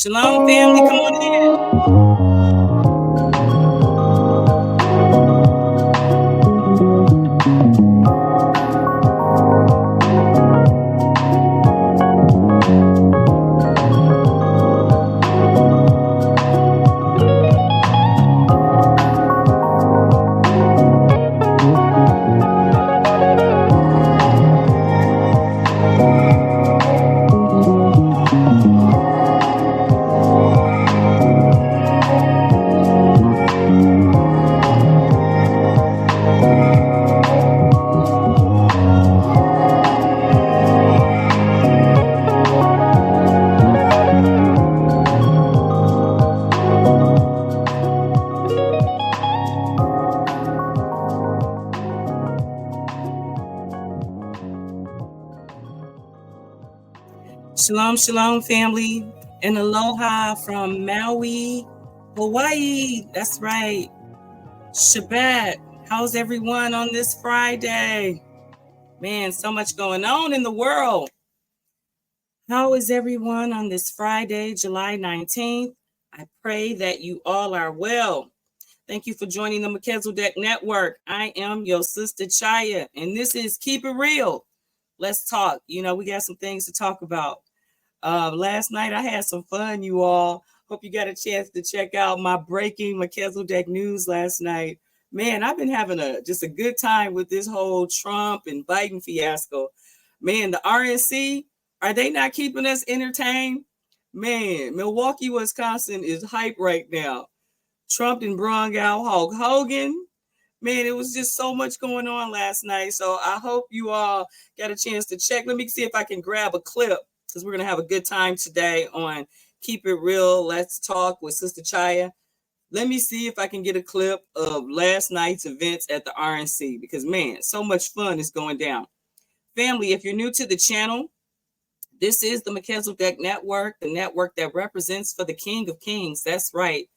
Shalom, family. Come on in. Shalom, shalom, family, and aloha from Maui, Hawaii. That's right. Shabbat. How's everyone on this Friday? Man, so much going on in the world. How is everyone on this Friday, July 19th? I pray that you all are well. Thank you for joining the Melchizedek Network. I am your sister Chaya, and this is Keep It Real. Let's talk. You know, we got some things to talk about. Last night I had some fun, you all. Hope you got a chance to check out my breaking Melchizedek news last night. Man, I've been having just a good time with this whole Trump and Biden fiasco. Man, the RNC, are they not keeping us entertained? Man, Milwaukee, Wisconsin is hype right now. Trump and brung out Hulk Hogan. Man, it was just so much going on last night. So I hope you all got a chance to check. Let me see if I can grab a clip, because we're going to have a good time today on Keep It Real, Let's Talk with Sister Chaya. Let me see if I can get a clip of last night's events at the RNC, because, man, so much fun is going down. Family, if you're new to the channel, this is the Melchizedek Network, the network that represents for the King of Kings. That's right.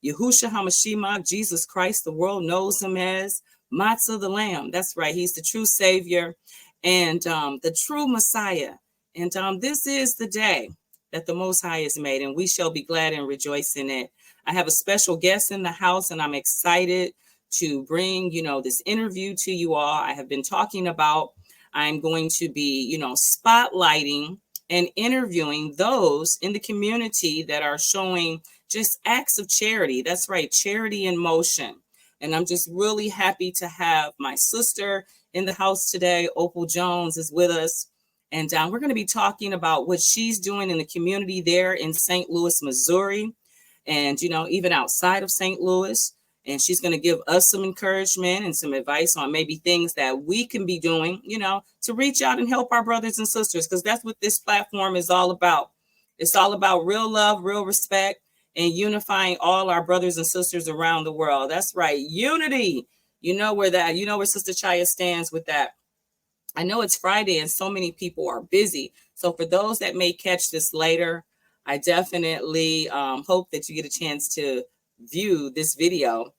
Yahushua HaMashiach, Jesus Christ, the world knows him as Matzah the Lamb. That's right. He's the true Savior and the true Messiah. And this is the day that the Most High has made, and we shall be glad and rejoice in it. I have a special guest in the house, and I'm excited to bring, this interview to you all. I have been talking about, I'm going to be, spotlighting and interviewing those in the community that are showing just acts of charity. That's right, charity in motion. And I'm just really happy to have my sister in the house today. Opal Jones is with us. And we're going to be talking about what she's doing in the community there in St. Louis, Missouri, and, even outside of St. Louis. And she's going to give us some encouragement and some advice on maybe things that we can be doing, to reach out and help our brothers and sisters, because that's what this platform is all about. It's all about real love, real respect, and unifying all our brothers and sisters around the world. That's right. Unity. Where Sister Chaya stands with that. I know it's Friday and so many people are busy. So for those that may catch this later, I definitely hope that you get a chance to view this video.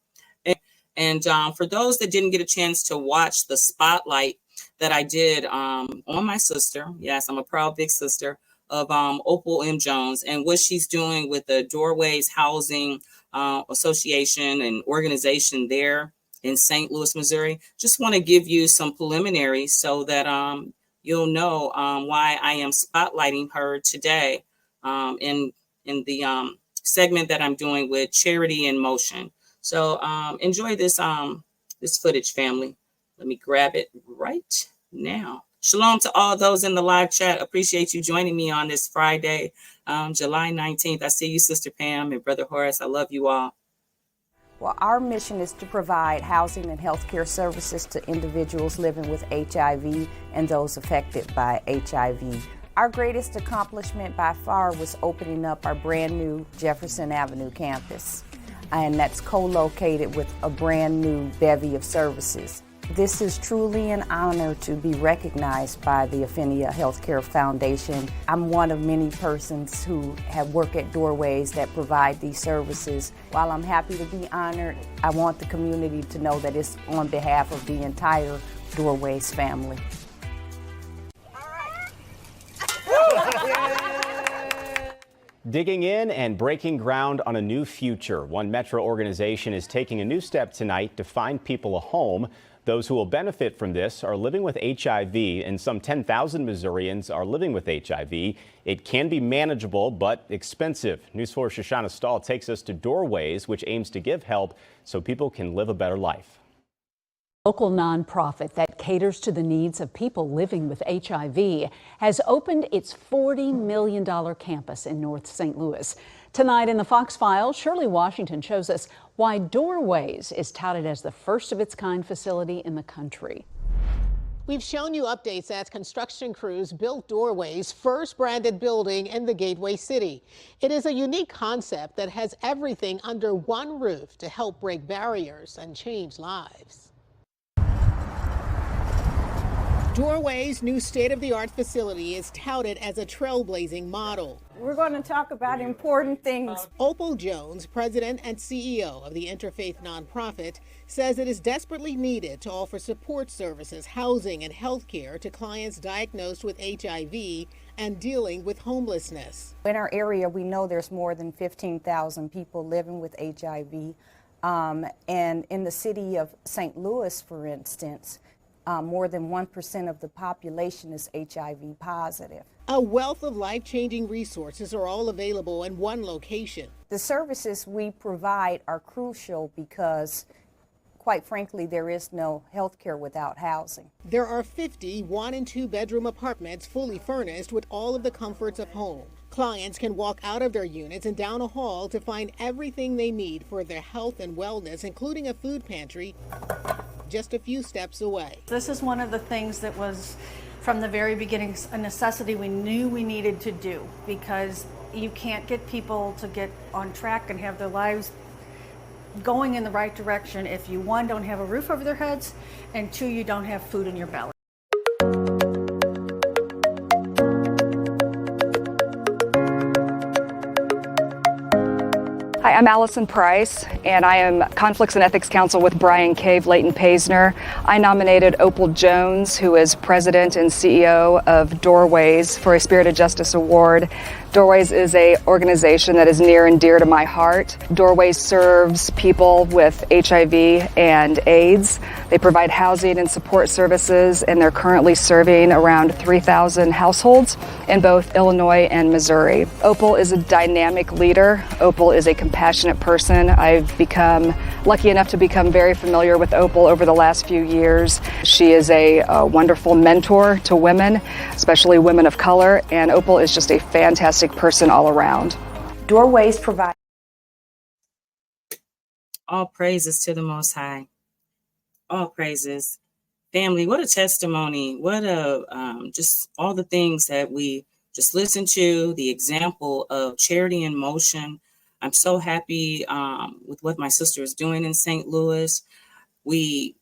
And for those that didn't get a chance to watch the spotlight that I did on my sister, yes, I'm a proud big sister of Opal M. Jones, and what she's doing with the Doorways Housing Association and organization there in St. Louis, Missouri. Just want to give you some preliminaries so that you'll know why I am spotlighting her today in the segment that I'm doing with Charity in Motion. So enjoy this footage, family. Let me grab it right now. Shalom to all those in the live chat. Appreciate you joining me on this Friday, July 19th. I see you, Sister Pam and Brother Horace. I love you all. Well, our mission is to provide housing and healthcare services to individuals living with HIV and those affected by HIV. Our greatest accomplishment by far was opening up our brand new Jefferson Avenue campus, and that's co-located with a brand new bevy of services. This is truly an honor to be recognized by the Affinia Healthcare Foundation. I'm one of many persons who have worked at Doorways that provide these services. While I'm happy to be honored, I want the community to know that it's on behalf of the entire Doorways family. Digging in and breaking ground on a new future. One Metro organization is taking a new step tonight to find people a home. Those who will benefit from this are living with HIV, and some 10,000 Missourians are living with HIV. It can be manageable, but expensive. News 4's Shoshana Stahl takes us to Doorways, which aims to give help so people can live a better life. Local nonprofit that caters to the needs of people living with HIV has opened its $40 million campus in North St. Louis. Tonight in the Fox Files, Shirley Washington shows us why Doorways is touted as the first of its kind facility in the country. We've shown you updates as construction crews built Doorways' first branded building in the Gateway City. It is a unique concept that has everything under one roof to help break barriers and change lives. Doorways' new state-of-the-art facility is touted as a trailblazing model. We're going to talk about important things. Opal Jones, president and CEO of the interfaith nonprofit, says it is desperately needed to offer support services, housing, and health care to clients diagnosed with HIV and dealing with homelessness. In our area, we know there's more than 15,000 people living with HIV. And in the city of St. Louis, for instance, more than 1% of the population is HIV positive. A wealth of life-changing resources are all available in one location. The services we provide are crucial because, quite frankly, there is no health care without housing. There are 50 one- and two-bedroom apartments fully furnished with all of the comforts of home. Clients can walk out of their units and down a hall to find everything they need for their health and wellness, including a food pantry just a few steps away. This is one of the things that was, from the very beginning, a necessity we knew we needed to do, because you can't get people to get on track and have their lives going in the right direction if you, one, don't have a roof over their heads, and two, you don't have food in your belly. Hi, I'm Allison Price, and I am Conflicts and Ethics Counsel with Brian Cave, Leighton Paisner. I nominated Opal Jones, who is President and CEO of Doorways, for a Spirit of Justice Award. Doorways is an organization that is near and dear to my heart. Doorways serves people with HIV and AIDS. They provide housing and support services, and they're currently serving around 3,000 households in both Illinois and Missouri. Opal is a dynamic leader. Opal is a compassionate person. I've become lucky enough to become very familiar with Opal over the last few years. She is a wonderful mentor to women, especially women of color, and Opal is just a fantastic person all around. Doorways provide. All praises to the Most High. All praises. Family, what a testimony. What a, just all the things that we just listened to, the example of charity in motion. I'm so happy with what my sister is doing in St. Louis. We,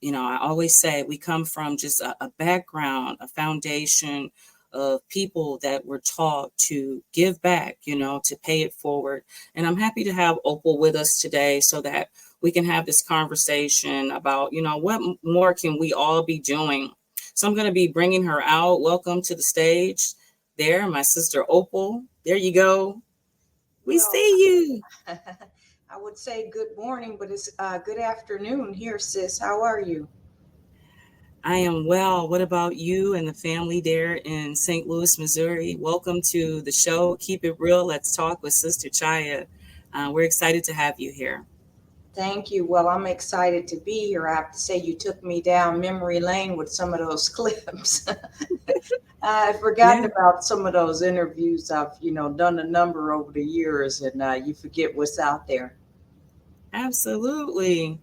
I always say we come from just a background, a foundation of people that were taught to give back, to pay it forward. And I'm happy to have Opal with us today so that we can have this conversation about, what more can we all be doing? So I'm going to be bringing her out. Welcome to the stage there, my sister Opal. There you go. We see you. I would say good morning, but it's good afternoon here, sis. How are you? I am well. What about you and the family there in St. Louis, Missouri? Welcome to the show. Keep it real. Let's talk with Sister Chaya. We're excited to have you here. Thank you. Well, I'm excited to be here. I have to say you took me down memory lane with some of those clips. I've forgotten about some of those interviews. I've, done a number over the years, and you forget what's out there. Absolutely.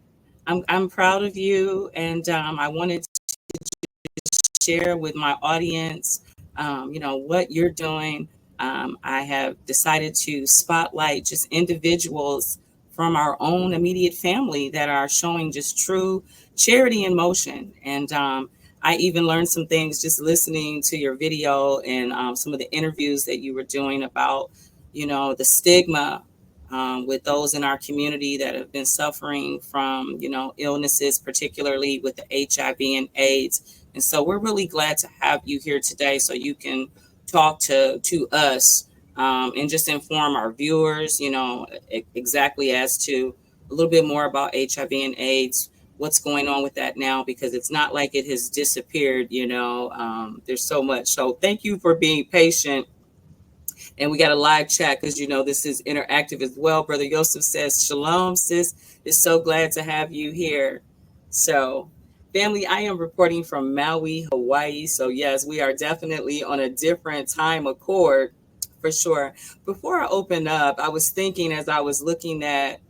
I'm proud of you, and I wanted to share with my audience, what you're doing. I have decided to spotlight just individuals from our own immediate family that are showing just true charity in motion. And I even learned some things just listening to your video and some of the interviews that you were doing about, the stigma with those in our community that have been suffering from, illnesses, particularly with the HIV and AIDS. And so we're really glad to have you here today so you can talk to us and just inform our viewers, exactly as to a little bit more about HIV and AIDS, what's going on with that now, because it's not like it has disappeared, there's so much. So thank you for being patient. And we got a live chat because, this is interactive as well. Brother Yosef says, Shalom, sis. Is so glad to have you here. So, family, I am reporting from Maui, Hawaii. So, yes, we are definitely on a different time accord for sure. Before I open up, I was thinking as I was looking at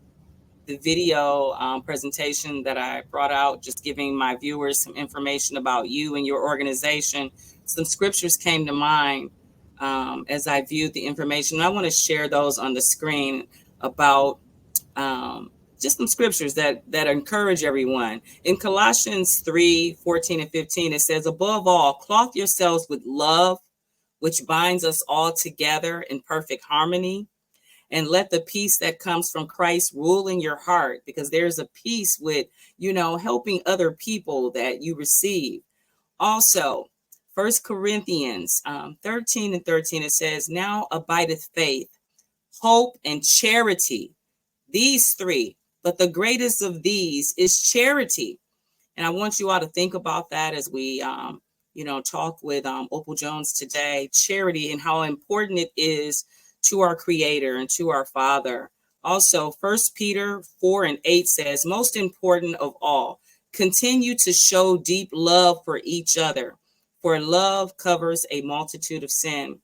the video presentation that I brought out, just giving my viewers some information about you and your organization, some scriptures came to mind as I viewed the information. I want to share those on the screen about just some scriptures that encourage everyone. In Colossians 3:14 and 15, it says, above all, clothe yourselves with love, which binds us all together in perfect harmony. And let the peace that comes from Christ rule in your heart, because there's a peace with, helping other people that you receive. Also, 1 Corinthians 13 and 13, it says, now abideth faith, hope, and charity. These three, but the greatest of these is charity. And I want you all to think about that as we, talk with Opal Jones today, charity and how important it is to our Creator and to our Father. Also, 1 Peter 4 and 8 says, most important of all, continue to show deep love for each other, for love covers a multitude of sin.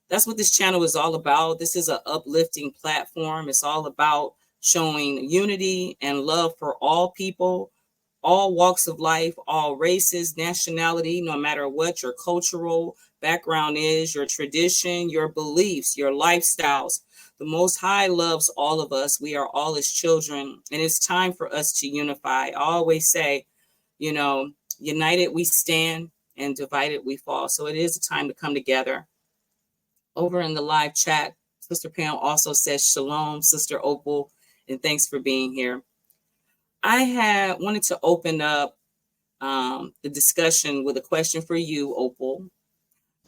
That's what this channel is all about. This is an uplifting platform. It's all about showing unity and love for all people, all walks of life, all races, nationality, no matter what your cultural background is, your tradition, your beliefs, your lifestyles. The Most High loves all of us. We are all his children, and it's time for us to unify. I always say, united we stand and divided we fall. So it is a time to come together. Over in the live chat, Sister Pam also says, Shalom, Sister Opal, and thanks for being here. I had wanted to open up the discussion with a question for you, Opal.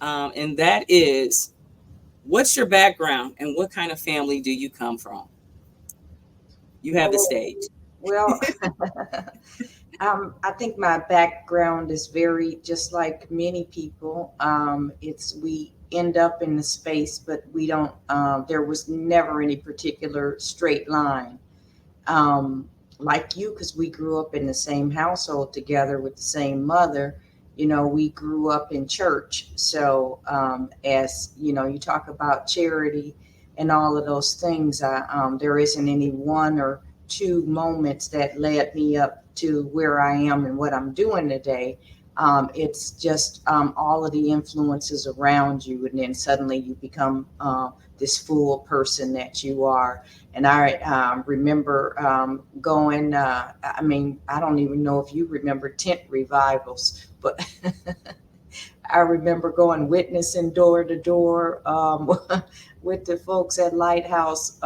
And that is, what's your background and what kind of family do you come from? You have the stage. Well, I think my background is very, just like many people. We end up in the space, but we don't, there was never any particular straight line. Like you, because we grew up in the same household together with the same mother, we grew up in church. So as you talk about charity and all of those things, there isn't any one or two moments that led me up to where I am and what I'm doing today. It's just all of the influences around you, and then suddenly you become this full person that you are. And I remember going, I don't even know if you remember tent revivals, but I remember going witnessing door to door with the folks at Lighthouse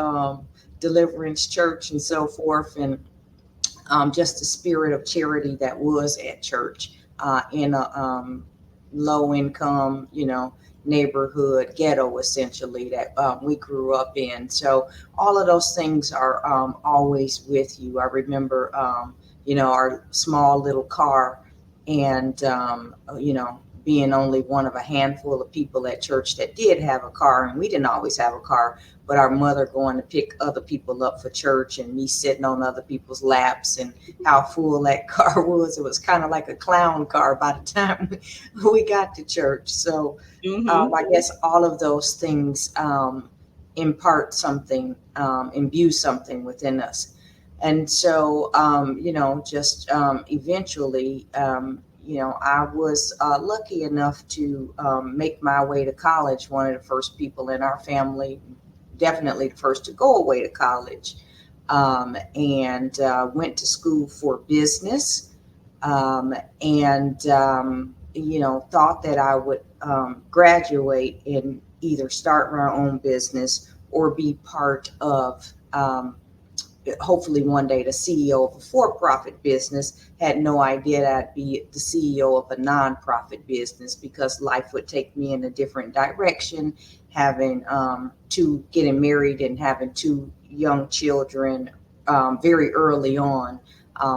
Deliverance Church and so forth. And just the spirit of charity that was at church in a low income, neighborhood ghetto, essentially, that we grew up in. So all of those things are always with you. I remember, our small little car and, being only one of a handful of people at church that did have a car, and we didn't always have a car, but our mother going to pick other people up for church and me sitting on other people's laps, and how full that car was. It was kind of like a clown car by the time we got to church. So I guess all of those things impart something, imbue something within us. And so, eventually, I was lucky enough to make my way to college. One of the first people in our family, definitely the first to go away to college, and went to school for business, and thought that I would graduate and either start my own business or be part of hopefully one day the CEO of a for-profit business. Had no idea that I'd be the CEO of a nonprofit business, because life would take me in a different direction. having getting married and having 2 young children very early on.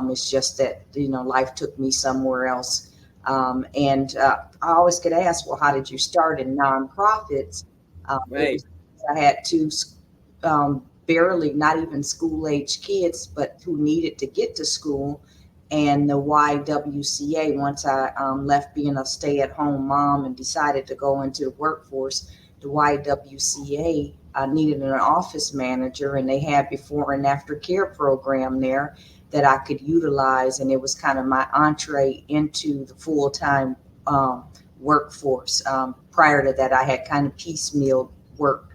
It's just that, life took me somewhere else. And I always get asked, well, how did you start in nonprofits? It Right. was, I had 2 barely, not even school age kids, but who needed to get to school. And the YWCA, once I left being a stay at home mom and decided to go into the workforce, the YWCA needed an office manager, and they had before and after care program there that I could utilize. And it was kind of my entree into the full-time workforce. Prior to that, I had kind of piecemeal work,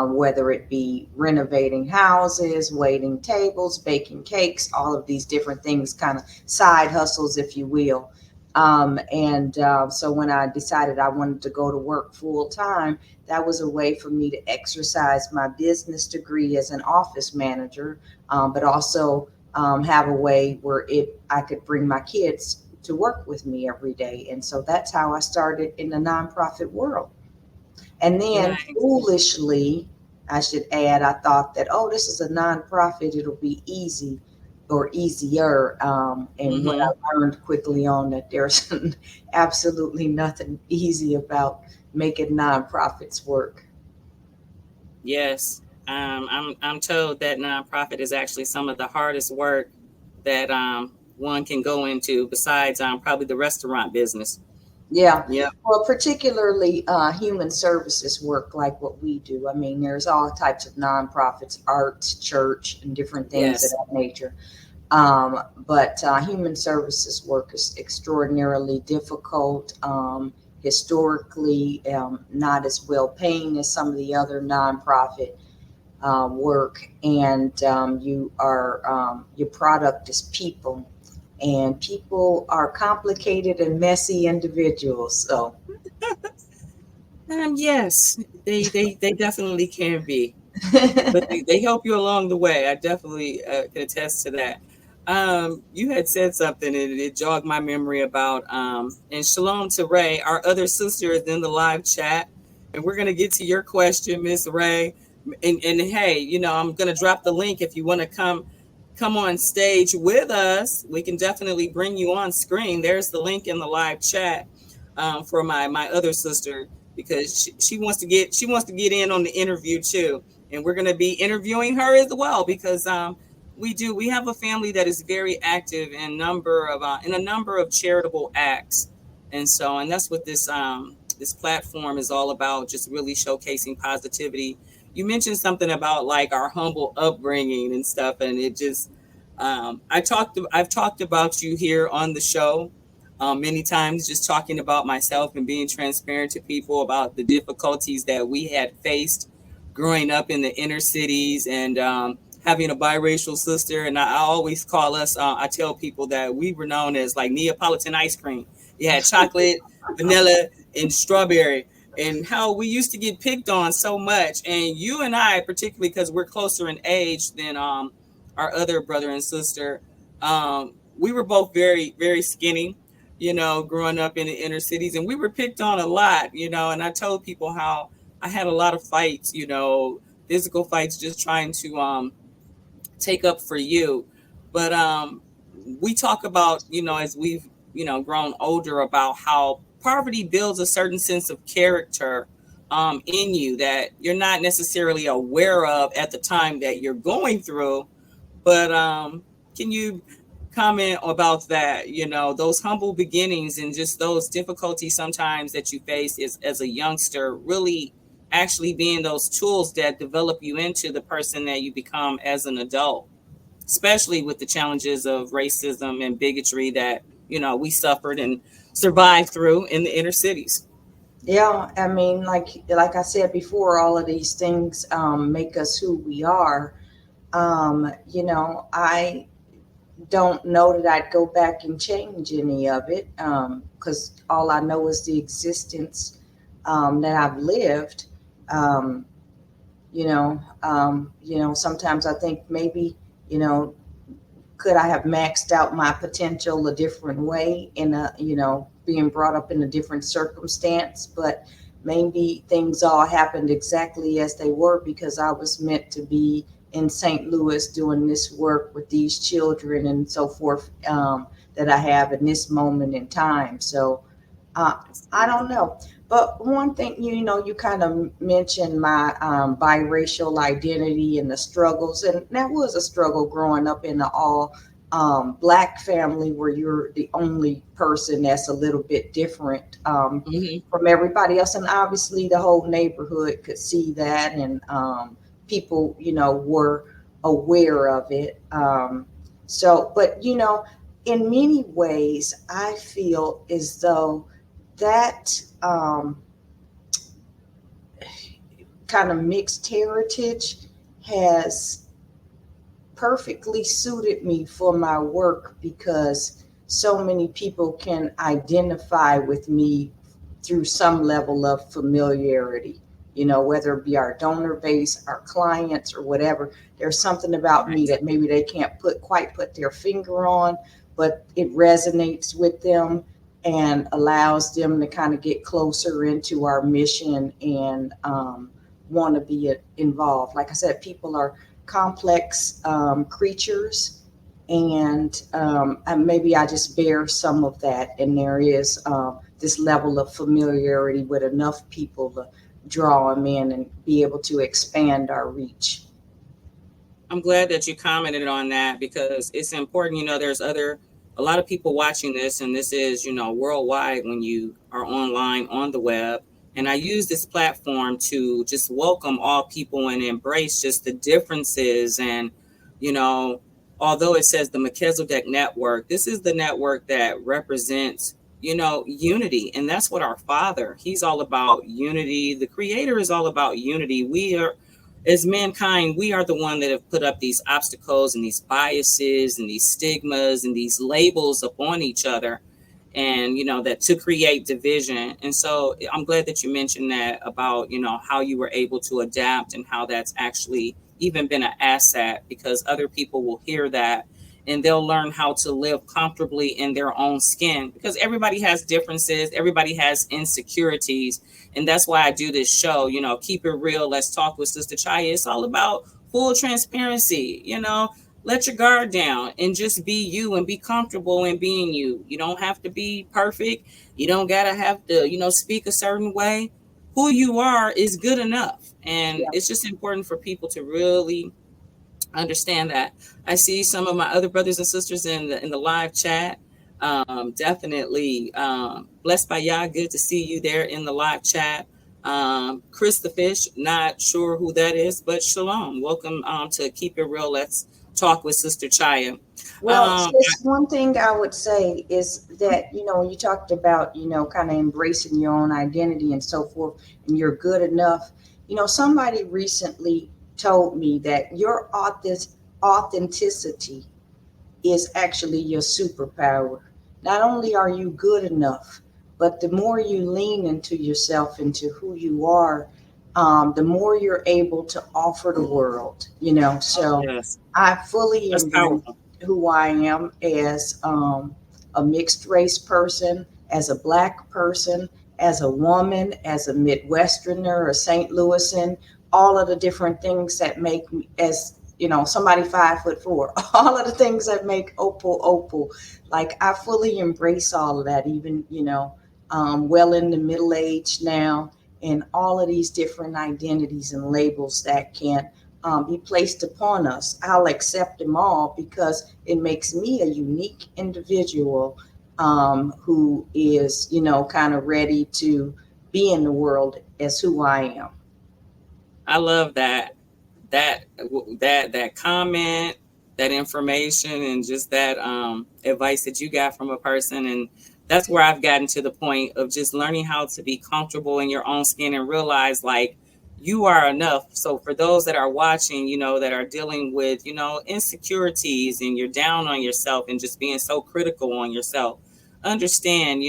whether it be renovating houses, waiting tables, baking cakes, all of these different things, kind of side hustles, if you will. So when I decided I wanted to go to work full time, that was a way for me to exercise my business degree as an office manager, but also have a way where I could bring my kids to work with me every day. And so that's how I started in the nonprofit world. And then Nice. foolishly, I should add, I thought that, oh, this is a nonprofit, it'll be easy or easier. And what Mm-hmm. I learned quickly on that there's absolutely nothing easy about making nonprofits work. Yes. I'm told that nonprofit is actually some of the hardest work that one can go into besides probably the restaurant business. Yeah. Yep. Well, particularly human services work like what we do. I mean, there's all types of nonprofits, arts, church, and different things of Yes. that nature. But human services work is extraordinarily difficult, historically not as well paying as some of the other nonprofit work. And your product is people. And people are complicated and messy individuals. So, Yes, they definitely can be, but they help you along the way. I definitely can attest to that. You had said something and it jogged my memory about, and shalom to Ray, our other sister is in the live chat, and we're gonna get to your question, Miss Ray. And hey, I'm gonna drop the link if you want to come on stage with us. We can definitely bring you on screen. There's the link in the live chat for my other sister because she wants to get in on the interview too, and we're going to be interviewing her as well because we have a family that is very active in a number of charitable acts, and that's what this platform is all about, just really showcasing positivity. You mentioned something about like our humble upbringing and stuff, and it just I've talked about you here on the show many times, just talking about myself and being transparent to people about the difficulties that we had faced growing up in the inner cities and having a biracial sister. And I always call us, I tell people that we were known as like Neapolitan ice cream. You had chocolate, vanilla, and strawberry. And how we used to get picked on so much. And you and I, particularly because we're closer in age than our other brother and sister, we were both very, very skinny, growing up in the inner cities. And we were picked on a lot, and I told people how I had a lot of fights, physical fights, just trying to take up for you. But we talk about, as we've, grown older, about how poverty builds a certain sense of character in you that you're not necessarily aware of at the time that you're going through. But can you comment about that? Those humble beginnings and just those difficulties sometimes that you face as a youngster, really actually being those tools that develop you into the person that you become as an adult, especially with the challenges of racism and bigotry that, we suffered and survived through in the inner cities. yeah, I mean, like I said before, all of these things make us who we are. I don't know that I'd go back and change any of it because all I know is the existence that I've lived. Um, sometimes I think maybe, could I have maxed out my potential a different way being brought up in a different circumstance? But maybe things all happened exactly as they were because I was meant to be in St. Louis doing this work with these children and so forth, that I have in this moment in time. So I don't know. But one thing, you kind of mentioned my biracial identity and the struggles. And that was a struggle growing up in an all Black family where you're the only person that's a little bit different from everybody else. And obviously, the whole neighborhood could see that, and people, were aware of it. But, in many ways, I feel as though that kind of mixed heritage has perfectly suited me for my work because so many people can identify with me through some level of familiarity, whether it be our donor base, our clients, or whatever. There's something about me that maybe they can't quite put their finger on, but it resonates with them and allows them to kind of get closer into our mission and want to be involved. Like I said, people are complex creatures, and maybe I just bear some of that. And there is this level of familiarity with enough people to draw them in and be able to expand our reach. I'm glad that you commented on that because it's important. There's a lot of people watching this, and this is, worldwide when you are online on the web. And I use this platform to just welcome all people and embrace just the differences. And, although it says the Melchizedek network, this is the network that represents, unity. And that's what our Father, he's all about unity. The Creator is all about unity. We are, as mankind, we are the one that have put up these obstacles and these biases and these stigmas and these labels upon each other, and that to create division. And so I'm glad that you mentioned that about how you were able to adapt and how that's actually even been an asset, because other people will hear that and they'll learn how to live comfortably in their own skin, because everybody has differences, everybody has insecurities. And that's why I do this show, Keep It Real, Let's Talk with Sister Chaya. It's all about full transparency. Let your guard down and just be you and be comfortable in being you. You don't have to be perfect. You don't gotta have to, speak a certain way. Who you are is good enough. And it's just important for people to really understand that. I see some of my other brothers and sisters in the live chat. Definitely blessed by y'all. Good to see you there in the live chat. Chris the Fish, not sure who that is, but shalom. Welcome to Keep It Real, Let's Talk with Sister Chaya. Well, one thing I would say is that, when you talked about, kind of embracing your own identity and so forth, and you're good enough, somebody recently told me that your authenticity is actually your superpower. Not only are you good enough, but the more you lean into yourself, into who you are, the more you're able to offer the world, So I fully embrace who I am as a mixed race person, as a Black person, as a woman, as a Midwesterner, a St. Louisan, all of the different things that make me, as somebody 5'4", all of the things that make Opal. Like, I fully embrace all of that, even, well in the middle age now, and all of these different identities and labels that can be placed upon us. I'll accept them all because it makes me a unique individual who is, kind of ready to be in the world as who I am. I love that comment, that information, and just that advice that you got from a person. And that's where I've gotten to the point of just learning how to be comfortable in your own skin and realize, like, you are enough. So for those that are watching, that are dealing with, insecurities, and you're down on yourself and just being so critical on yourself, understand,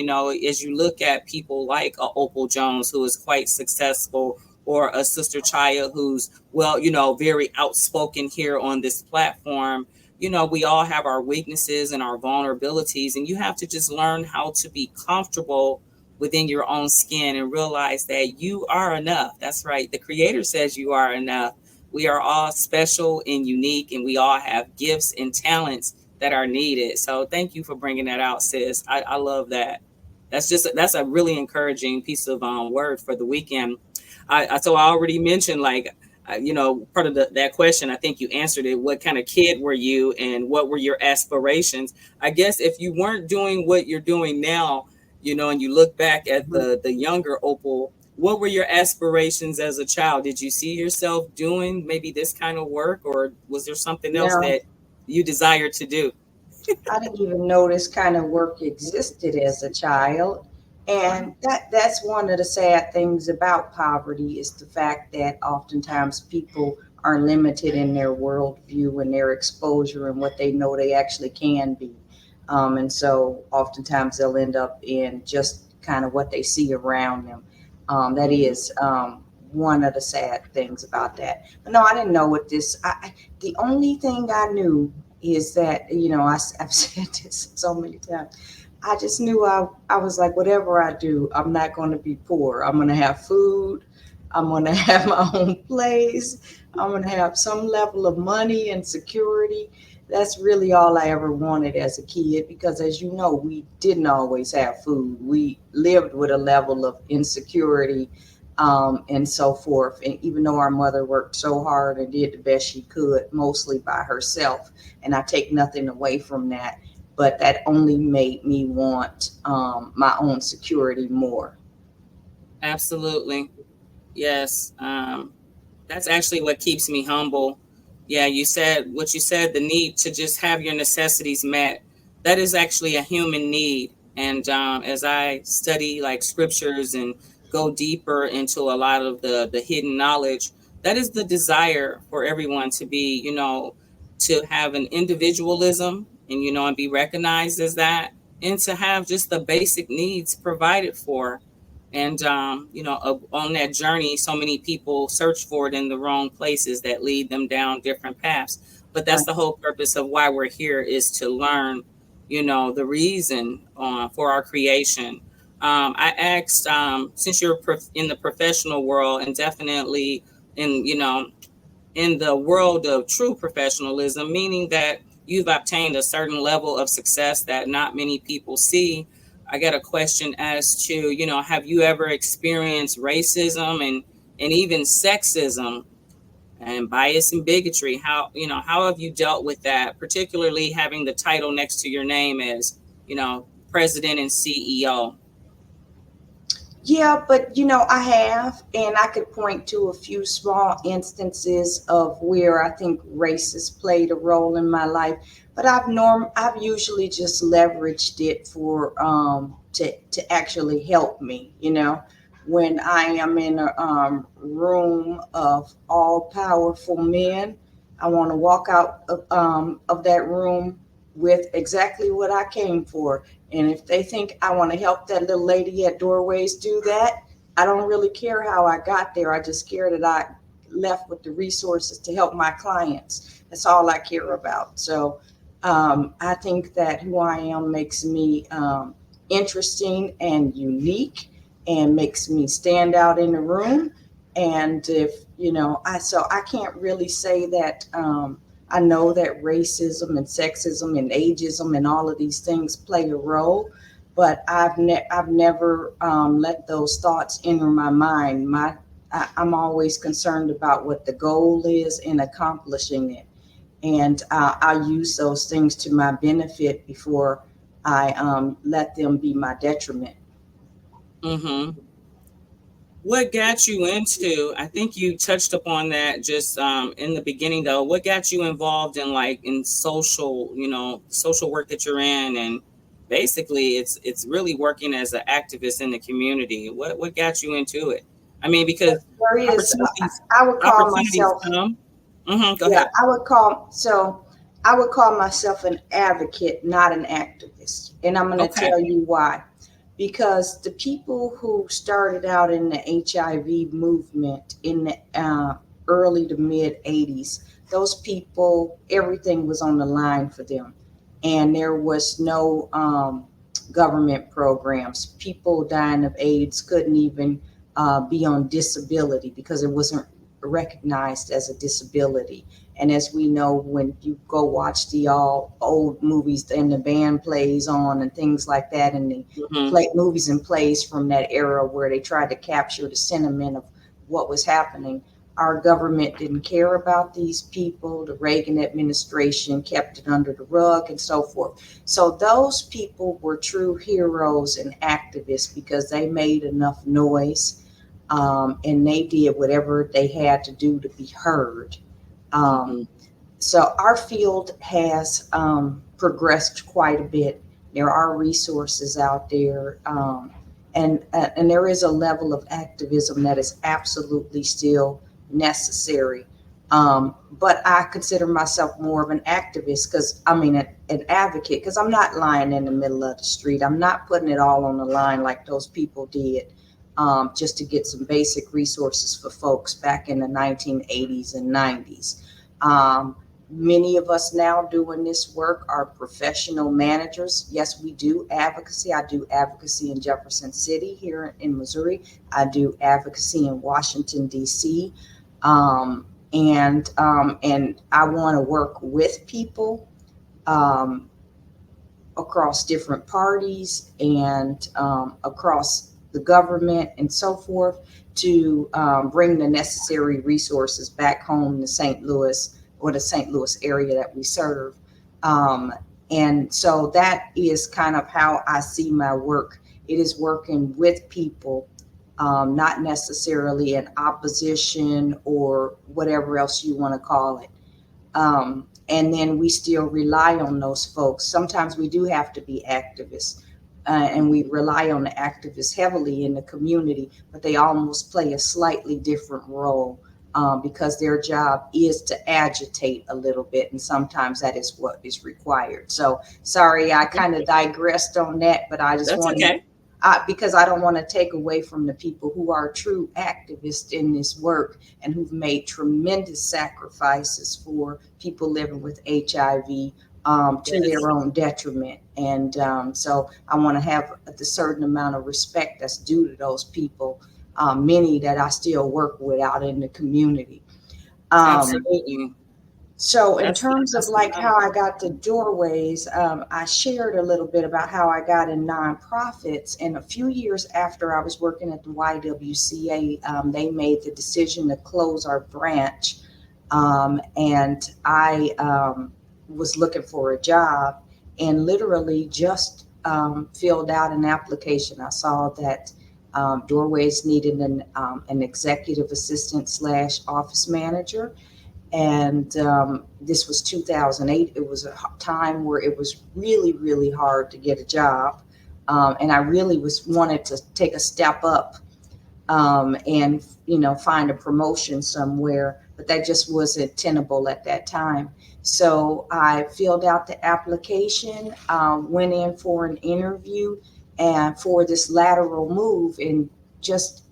as you look at people like Opal Jones, who is quite successful, or a Sister Chaya who's, very outspoken here on this platform, we all have our weaknesses and our vulnerabilities, and you have to just learn how to be comfortable within your own skin and realize that you are enough. That's right. The Creator says you are enough. We are all special and unique, and we all have gifts and talents that are needed. So thank you for bringing that out, sis. I love that. That's a really encouraging piece of word for the weekend. So I already mentioned, like, part of that question, I think you answered it. What kind of kid were you, and what were your aspirations? I guess if you weren't doing what you're doing now, and you look back at the younger Opal, what were your aspirations as a child? Did you see yourself doing maybe this kind of work, or was there something else No, that you desired to do? I didn't even know this kind of work existed as a child. And that's one of the sad things about poverty is the fact that oftentimes people are limited in their worldview and their exposure and what they know they actually can be. And so oftentimes they'll end up in just kind of what they see around them. That is one of the sad things about that. But no, I didn't know what this. The only thing I knew is that, I've said this so many times. I just knew I was like, whatever I do, I'm not going to be poor. I'm going to have food. I'm going to have my own place. I'm going to have some level of money and security. That's really all I ever wanted as a kid, because as you know, we didn't always have food. We lived with a level of insecurity, and so forth. And even though our mother worked so hard and did the best she could, mostly by herself, and I take nothing away from that, but that only made me want my own security more. Absolutely. Yes. That's actually what keeps me humble. Yeah, you said what you said, the need to just have your necessities met. That is actually a human need. And as I study like scriptures and go deeper into a lot of the hidden knowledge, that is the desire for everyone to be, to have an individualism and, and be recognized as that, and to have just the basic needs provided for. And on that journey, so many people search for it in the wrong places that lead them down different paths. But that's Right. the whole purpose of why we're here, is to learn, the reason for our creation. I asked, since you're in the professional world, and definitely in in the world of true professionalism, meaning that you've obtained a certain level of success that not many people see. I got a question as to, have you ever experienced racism and even sexism and bias and bigotry? How have you dealt with that, particularly having the title next to your name as, president and CEO? Yeah, but I have, and I could point to a few small instances of where I think race has played a role in my life. But I've usually just leveraged it for to actually help me. When I am in a room of all powerful men, I want to walk out of that room with exactly what I came for. And if they think I want to help that little lady at Doorways do that, I don't really care how I got there. I just care that I left with the resources to help my clients. That's all I care about. So I think that who I am makes me interesting and unique, and makes me stand out in the room. And if, I can't really say that. I know that racism and sexism and ageism and all of these things play a role, but I've never let those thoughts enter my mind. I'm always concerned about what the goal is in accomplishing it, and I use those things to my benefit before I let them be my detriment. Mm-hmm. What got you into, I think you touched upon that just in the beginning though, what got you involved in social, social work that you're in, and basically it's really working as an activist in the community. What got you into it? I mean, because There is, opportunities I would call opportunities myself, come. Go yeah, ahead. I would call myself an advocate, not an activist. And I'm going to Okay. tell you why. Because the people who started out in the HIV movement in the early to mid 80s, those people, everything was on the line for them. And there was no government programs. People dying of AIDS couldn't even be on disability because it wasn't recognized as a disability. And as we know, when you go watch the old movies and the band plays on and things like that, and the movies and plays from that era where they tried to capture the sentiment of what was happening, our government didn't care about these people. The Reagan administration kept it under the rug and so forth. So those people were true heroes and activists because they made enough noise, and they did whatever they had to do to be heard. So our field has progressed quite a bit. There are resources out there, and there is a level of activism that is absolutely still necessary. But I consider myself more of an activist an advocate, because I'm not lying in the middle of the street. I'm not putting it all on the line like those people did, just to get some basic resources for folks back in the 1980s and 90s. Many of us now doing this work are professional managers. Yes, we do advocacy. I do advocacy in Jefferson City here in Missouri. I do advocacy in Washington, D.C. And I want to work with people across different parties and across the government and so forth to bring the necessary resources back home to St. Louis, or the St. Louis area that we serve. And so that is kind of how I see my work. It is working with people, not necessarily in opposition or whatever else you want to call it. And then we still rely on those folks. Sometimes we do have to be activists, and we rely on the activists heavily in the community, but they almost play a slightly different role. Because their job is to agitate a little bit, and sometimes that is what is required. So sorry, I kind of digressed on that, but I just want because I don't want to take away from the people who are true activists in this work and who've made tremendous sacrifices for people living with HIV to their own detriment. And so I want to have a certain amount of respect that's due to those people. Many that I still work with out in the community. Absolutely. So in terms of like how I got to Doorways, I shared a little bit about how I got in nonprofits. And a few years after I was working at the YWCA, they made the decision to close our branch. And I was looking for a job and literally just filled out an application. I saw that Doorways needed an executive assistant / office manager. And this was 2008. It was a time where it was really, really hard to get a job. And I really wanted to take a step up and, find a promotion somewhere, but that just wasn't tenable at that time. So I filled out the application, went in for an interview, and for this lateral move, and just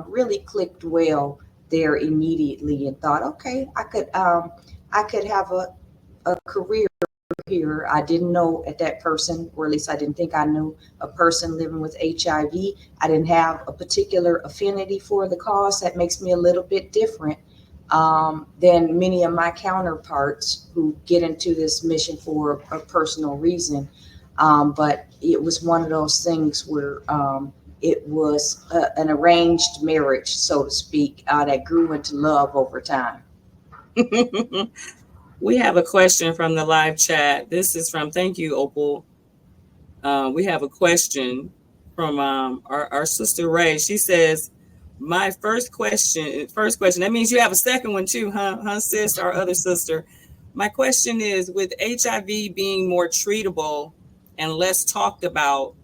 really clicked well there immediately, and thought, okay, I could have a career here. I didn't know that person, or at least I didn't think I knew a person living with HIV. I didn't have a particular affinity for the cause. That makes me a little bit different than many of my counterparts who get into this mission for a personal reason. But it was one of those things where it was an arranged marriage, so to speak, that grew into love over time. We have a question from the live chat. This is from, thank you, Opal. We have a question from our sister Ray. She says, my first question, that means you have a second one too, huh, sis, our other sister. My question is, with HIV being more treatable and less talked about,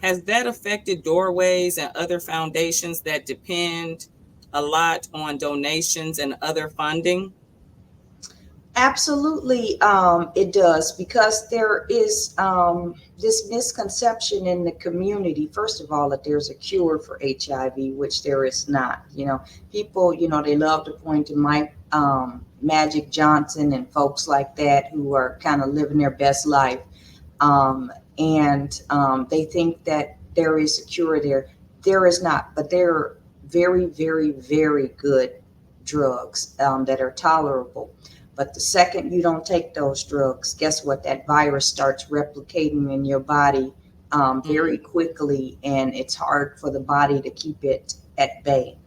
has that affected Doorways and other foundations that depend a lot on donations and other funding? Absolutely, it does, because there is this misconception in the community, first of all, that there's a cure for HIV, which there is not. People, they love to point to Mike Magic Johnson and folks like that who are kind of living their best life. And they think that there is a cure there. There is not, but there are very, very, very good drugs that are tolerable. But the second you don't take those drugs, guess what? That virus starts replicating in your body very quickly, and it's hard for the body to keep it at bay.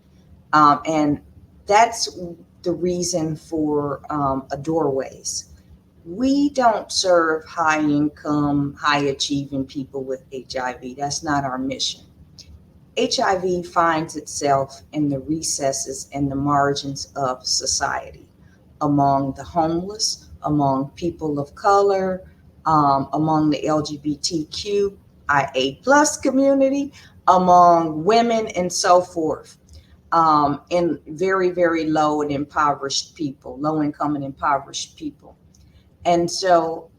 And that's the reason for Doorways. We don't serve high income, high achieving people with HIV. That's not our mission. HIV finds itself in the recesses and the margins of society, among the homeless, among people of color, among the LGBTQIA plus community, among women, and so forth, in very, very low and impoverished people, low income and impoverished people. And so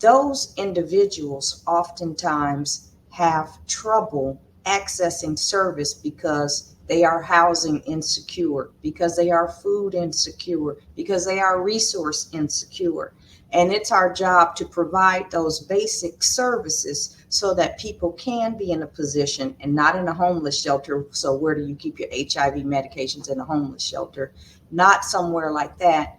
those individuals oftentimes have trouble accessing service because they are housing insecure, because they are food insecure, because they are resource insecure. And it's our job to provide those basic services so that people can be in a position and not in a homeless shelter. So where do you keep your HIV medications? In a homeless shelter? Not somewhere like that.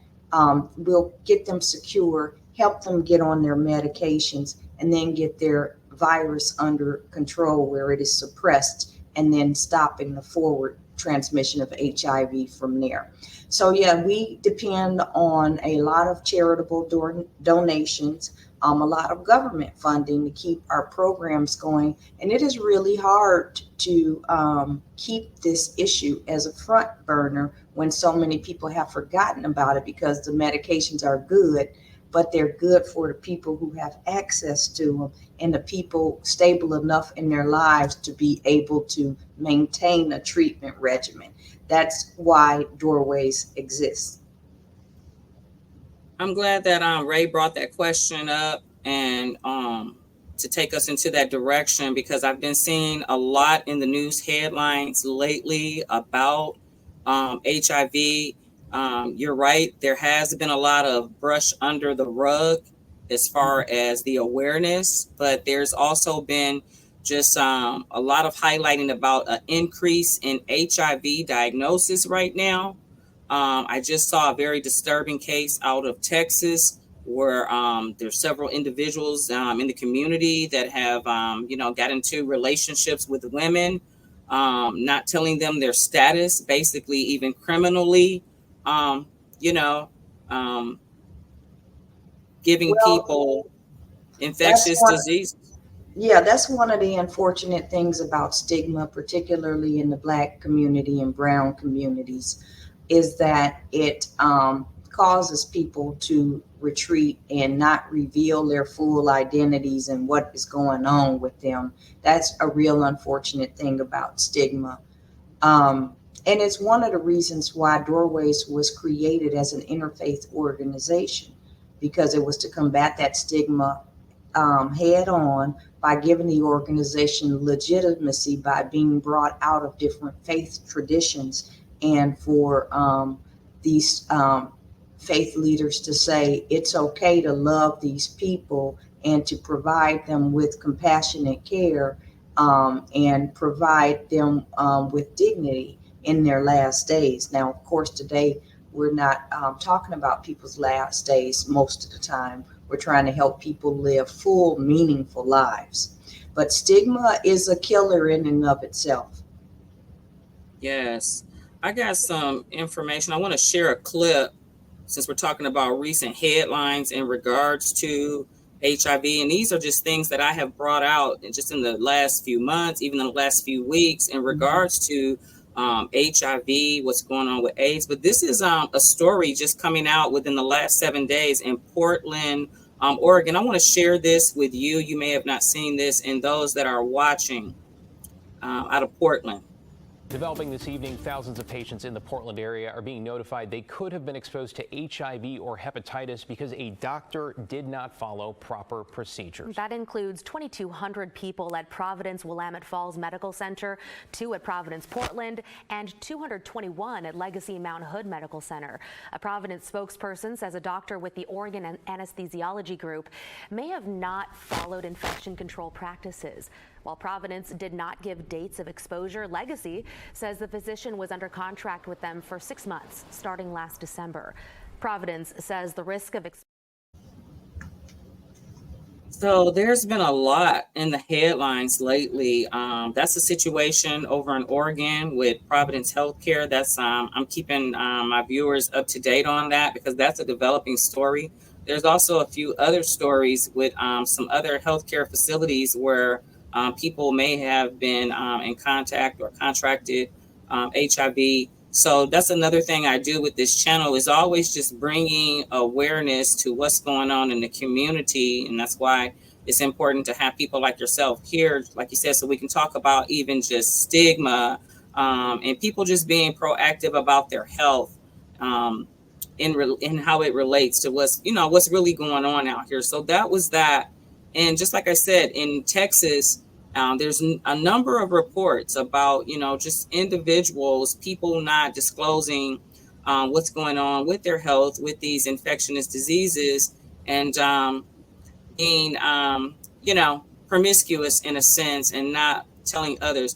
We'll get them secure, help them get on their medications, and then get their virus under control where it is suppressed, and then stopping the forward transmission of HIV from there. So yeah, we depend on a lot of charitable donations, a lot of government funding to keep our programs going. And it is really hard to keep this issue as a front burner when so many people have forgotten about it, because the medications are good, but they're good for the people who have access to them and the people stable enough in their lives to be able to maintain a treatment regimen. That's why Doorways exists. I'm glad that Ray brought that question up, and to take us into that direction, because I've been seeing a lot in the news headlines lately about HIV. You're right, there has been a lot of brush under the rug as far as the awareness, but there's also been just a lot of highlighting about an increase in HIV diagnosis right now. I just saw a very disturbing case out of Texas where there's several individuals in the community that have, got into relationships with women, not telling them their status, basically even criminally, um, you know, um, giving Well, people that's infectious one. diseases. Yeah, that's one of the unfortunate things about stigma, particularly in the Black community and brown communities, is that it causes people to retreat and not reveal their full identities and what is going on with them. That's a real unfortunate thing about stigma. And it's one of the reasons why Doorways was created as an interfaith organization, because it was to combat that stigma head on by giving the organization legitimacy by being brought out of different faith traditions, and for these faith leaders to say it's okay to love these people and to provide them with compassionate care, and provide them with dignity in their last days. Now, of course, today we're not talking about people's last days most of the time. We're trying to help people live full, meaningful lives. But stigma is a killer in and of itself. Yes. I got some information. I want to share a clip since we're talking about recent headlines in regards to HIV. And these are just things that I have brought out just in the last few months, even in the last few weeks, in regards to HIV, what's going on with AIDS. But this is a story just coming out within the last 7 days in Portland, Oregon. I want to share this with you. You may have not seen this, and those that are watching out of Portland. Developing this evening, thousands of patients in the Portland area are being notified they could have been exposed to HIV or hepatitis because a doctor did not follow proper procedures. That includes 2,200 people at Providence Willamette Falls Medical Center, 2 at Providence Portland, and 221 at Legacy Mount Hood Medical Center. A Providence spokesperson says a doctor with the Oregon Anesthesiology Group may have not followed infection control practices. While Providence did not give dates of exposure, Legacy says the physician was under contract with them for 6 months, starting last December. Providence says the risk of So there's been a lot in the headlines lately. That's a situation over in Oregon with Providence Healthcare. That's I'm keeping my viewers up to date on that because that's a developing story. There's also a few other stories with some other healthcare facilities where people may have been in contact or contracted HIV. So that's another thing I do with this channel is always just bringing awareness to what's going on in the community. And that's why it's important to have people like yourself here, like you said, so we can talk about even just stigma and people just being proactive about their health in how it relates to what's really going on out here. So that was that. And just like I said, in Texas, there's a number of reports about, just individuals, people not disclosing what's going on with their health with these infectious diseases and being, promiscuous in a sense and not telling others.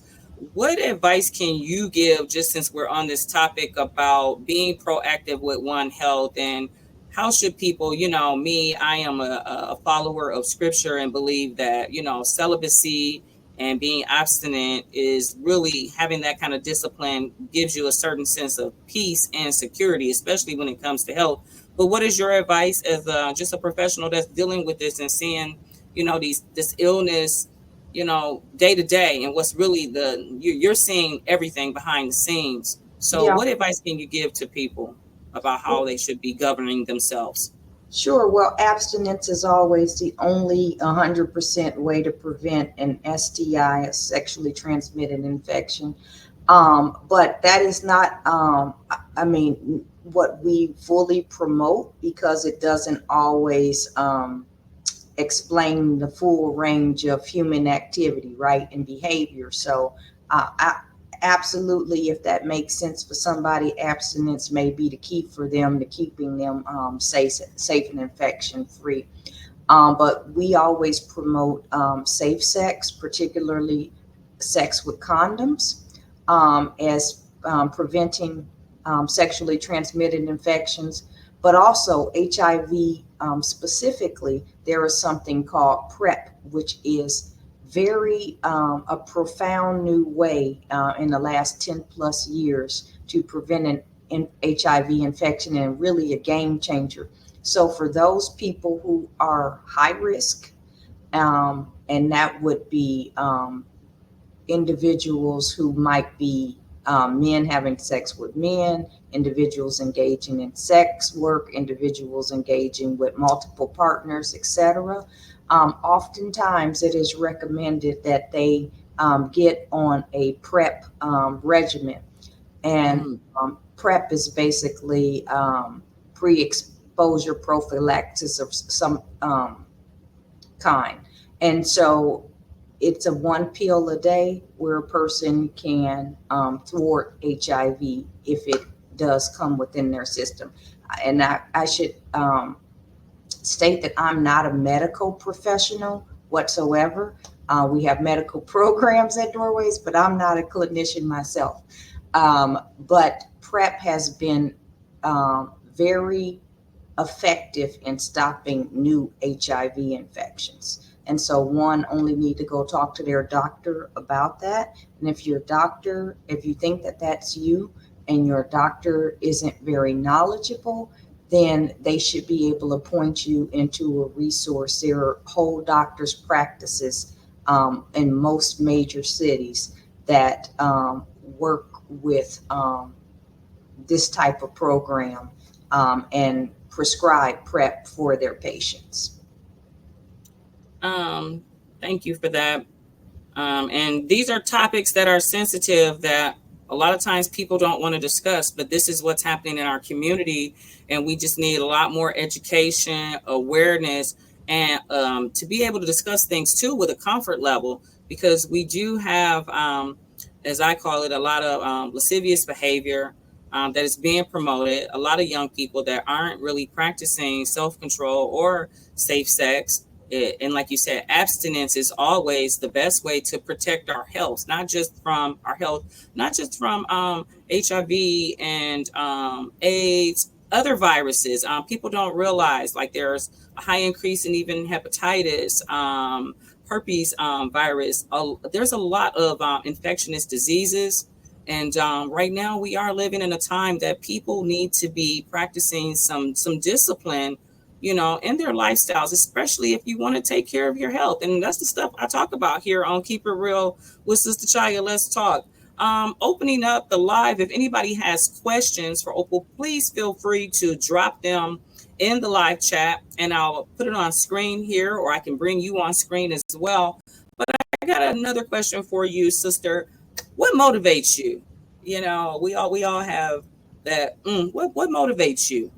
What advice can you give, just since we're on this topic about being proactive with one health, and how should people, I am a follower of scripture and believe that, celibacy and being abstinent is really having that kind of discipline gives you a certain sense of peace and security, especially when it comes to health. But what is your advice as just a professional that's dealing with this and seeing, this illness, day to day, and what's really you're seeing everything behind the scenes. So What advice can you give to people about how they should be governing themselves? Sure. Well, abstinence is always the only 100% way to prevent an STI, a sexually transmitted infection. But that is not, what we fully promote, because it doesn't always explain the full range of human activity, right, and behavior. So absolutely, if that makes sense for somebody, abstinence may be the key for them to keeping them safe and infection free. But we always promote safe sex, particularly sex with condoms, as preventing sexually transmitted infections. But also HIV specifically, there is something called PrEP, which is very a profound new way in the last 10 plus years to prevent an HIV infection, and really a game changer. So for those people who are high risk, and that would be individuals who might be men having sex with men, individuals engaging in sex work, individuals engaging with multiple partners, etc. Oftentimes it is recommended that they get on a PrEP regimen. And PrEP is basically pre-exposure prophylaxis of some kind. And so it's a 1 pill a day where a person can thwart HIV if it does come within their system. And I should state that I'm not a medical professional whatsoever. We have medical programs at Doorways, but I'm not a clinician myself. But PrEP has been very effective in stopping new HIV infections. And so one only need to go talk to their doctor about that. And if your doctor, if you think that that's you and your doctor isn't very knowledgeable, then they should be able to point you into a resource. There are whole doctors' practices in most major cities that work with this type of program and prescribe PrEP for their patients. Thank you for that. And these are topics that are sensitive that a lot of times people don't want to discuss, but this is what's happening in our community. And we just need a lot more education, awareness, and to be able to discuss things too with a comfort level, because we do have, as I call it, a lot of lascivious behavior that is being promoted. A lot of young people that aren't really practicing self-control or safe sex. And like you said, abstinence is always the best way to protect our health, not just from our health, not just from HIV and AIDS, other viruses. People don't realize, like, there's a high increase in even hepatitis, herpes virus. There's a lot of infectious diseases. And right now we are living in a time that people need to be practicing some discipline, in their lifestyles, especially if you want to take care of your health. And that's the stuff I talk about here on Keep It Real with Sister Chaya. Let's talk. Opening up the live. If anybody has questions for Opal, please feel free to drop them in the live chat, and I'll put it on screen here, or I can bring you on screen as well. But I got another question for you, sister. What motivates you? We all have that. What motivates you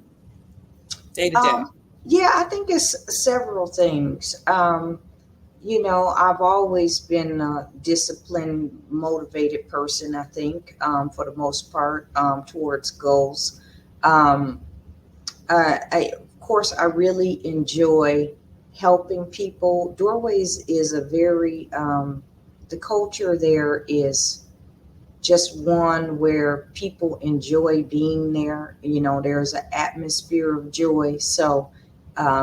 day to day? Yeah, I think it's several things. I've always been a disciplined, motivated person, I think, for the most part, towards goals. Of course, I really enjoy helping people. Doorways is a very, the culture there is just one where people enjoy being there. There's an atmosphere of joy. So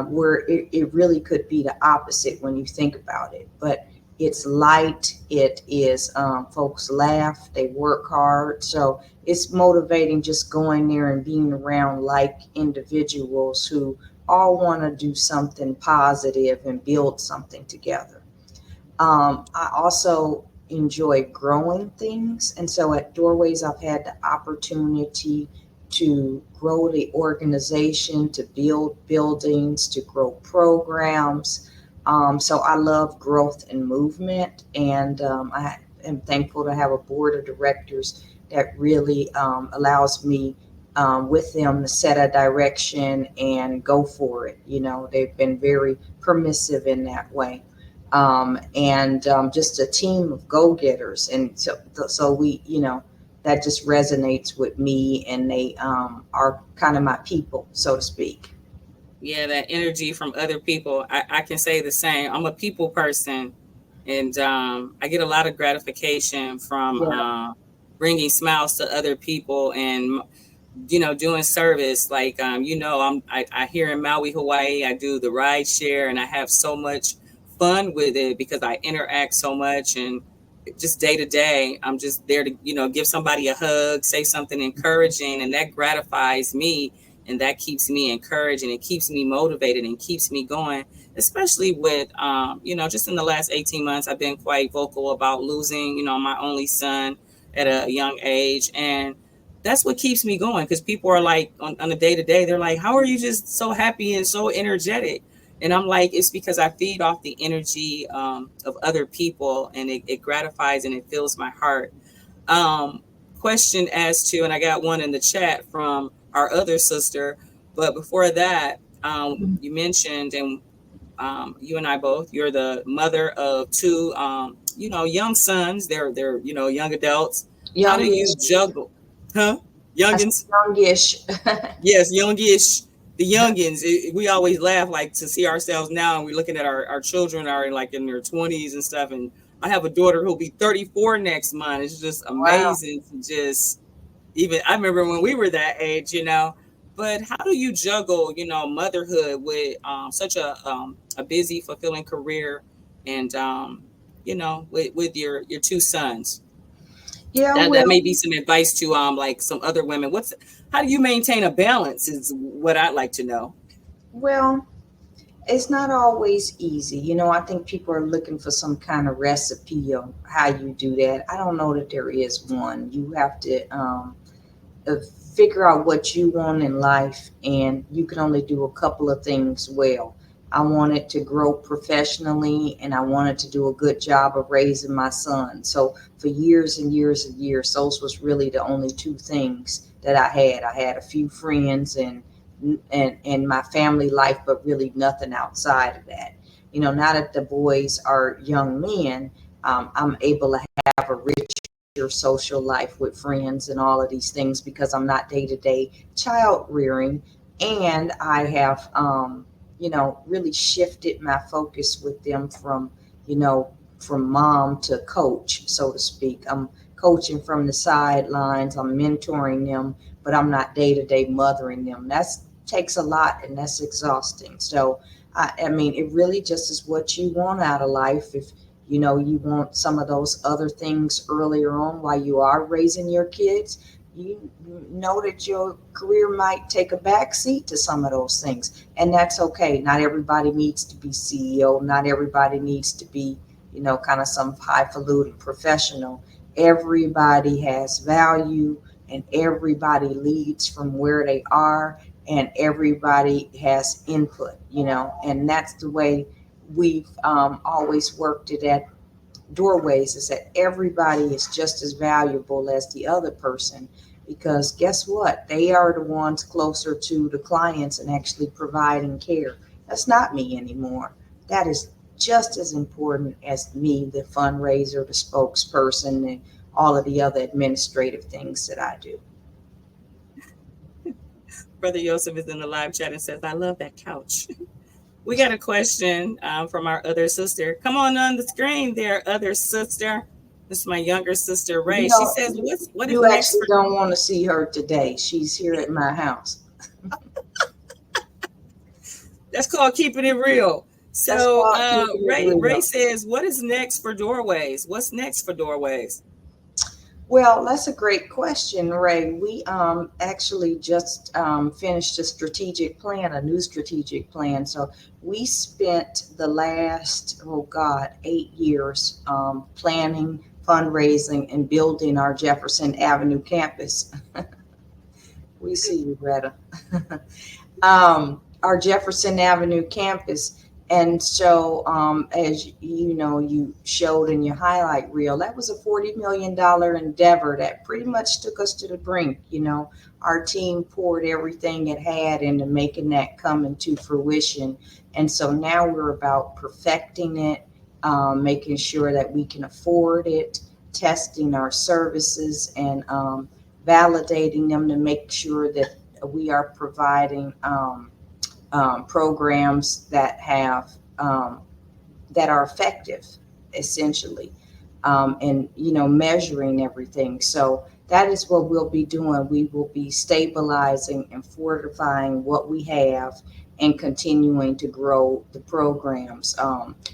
where it really could be the opposite when you think about it. But it's light. It is, folks laugh, they work hard. So it's motivating just going there and being around like individuals who all want to do something positive and build something together. I also enjoy growing things. And so at Doorways, I've had the opportunity to grow the organization, to build buildings, to grow programs. So I love growth and movement. And I am thankful to have a board of directors that really allows me with them to set a direction and go for it. They've been very permissive in that way. And just a team of go-getters. And so we, that just resonates with me, and they are kind of my people, so to speak. Yeah, that energy from other people. I can say the same. I'm a people person, and I get a lot of gratification from bringing smiles to other people, and doing service. Like I here in Maui, Hawaii, I do the ride share, and I have so much fun with it because I interact so much. And just day to day, I'm just there to give somebody a hug, say something encouraging, and that gratifies me, and that keeps me encouraged, and it keeps me motivated and keeps me going. Especially with just in the last 18 months, I've been quite vocal about losing my only son at a young age, and that's what keeps me going, because people are like on a day to day, they're like, how are you just so happy and so energetic? And I'm like, it's because I feed off the energy of other people, and it gratifies and it fills my heart. Question as to, and I got one in the chat from our other sister, but before that, you mentioned, and you and I both, you're the mother of two, young sons. They're young adults. How do you juggle? Huh? Youngins? Youngish. Yes, youngish. The youngins. We always laugh, like, to see ourselves now, and we're looking at our children are like in their 20s and stuff. And I have a daughter who'll be 34 next month. It's just amazing. Wow. To just, even, I remember when we were that age, but how do you juggle, motherhood with such a busy, fulfilling career, and with your two sons? Yeah, that may be some advice to like some other women. How do you maintain a balance is what I'd like to know. Well, it's not always easy. I think people are looking for some kind of recipe of how you do that. I don't know that there is one. You have to figure out what you want in life, and you can only do a couple of things well. I wanted to grow professionally, and I wanted to do a good job of raising my son. So for years and years and years, those was really the only two things that I had. I had a few friends and my family life, but really nothing outside of that. You know, now that the boys are young men, I'm able to have a richer social life with friends and all of these things because I'm not day-to-day child rearing, and I have really shifted my focus with them from from mom to coach, so to speak. I'm coaching from the sidelines, I'm mentoring them, but I'm not day-to-day mothering them. That takes a lot, and that's exhausting. So I mean, it really just is what you want out of life. If you want some of those other things earlier on while you are raising your kids, you know that your career might take a back seat to some of those things, and that's okay. Not everybody needs to be CEO. Not everybody needs to be kind of some highfalutin professional. Everybody has value, and everybody leads from where they are, and everybody has input, and that's the way we've always worked it at Doorways, is that everybody is just as valuable as the other person, because guess what? They are the ones closer to the clients and actually providing care. That's not me anymore. That is just as important as me, the fundraiser, the spokesperson, and all of the other administrative things that I do. Brother Joseph is in the live chat and says, I love that couch. We got a question from our other sister. Come on the screen there, other sister. This is my younger sister, Ray. She says, what is you next? Actually don't want to see her today. She's here at my house. That's called keeping it real. So Ray says, what is next for Doorways? What's next for Doorways? Well, that's a great question, Ray. We actually just finished a new strategic plan. So we spent the last, 8 years planning, fundraising, and building our Jefferson Avenue campus. We see you, Greta. Our Jefferson Avenue campus. And so, as you showed in your highlight reel, that was a $40 million endeavor that pretty much took us to the brink. Our team poured everything it had into making that come into fruition. And so now we're about perfecting it, making sure that we can afford it, testing our services, and validating them to make sure that we are providing programs that have that are effective, essentially, and measuring everything. So that is what we'll be doing. We will be stabilizing and fortifying what we have and continuing to grow the programs.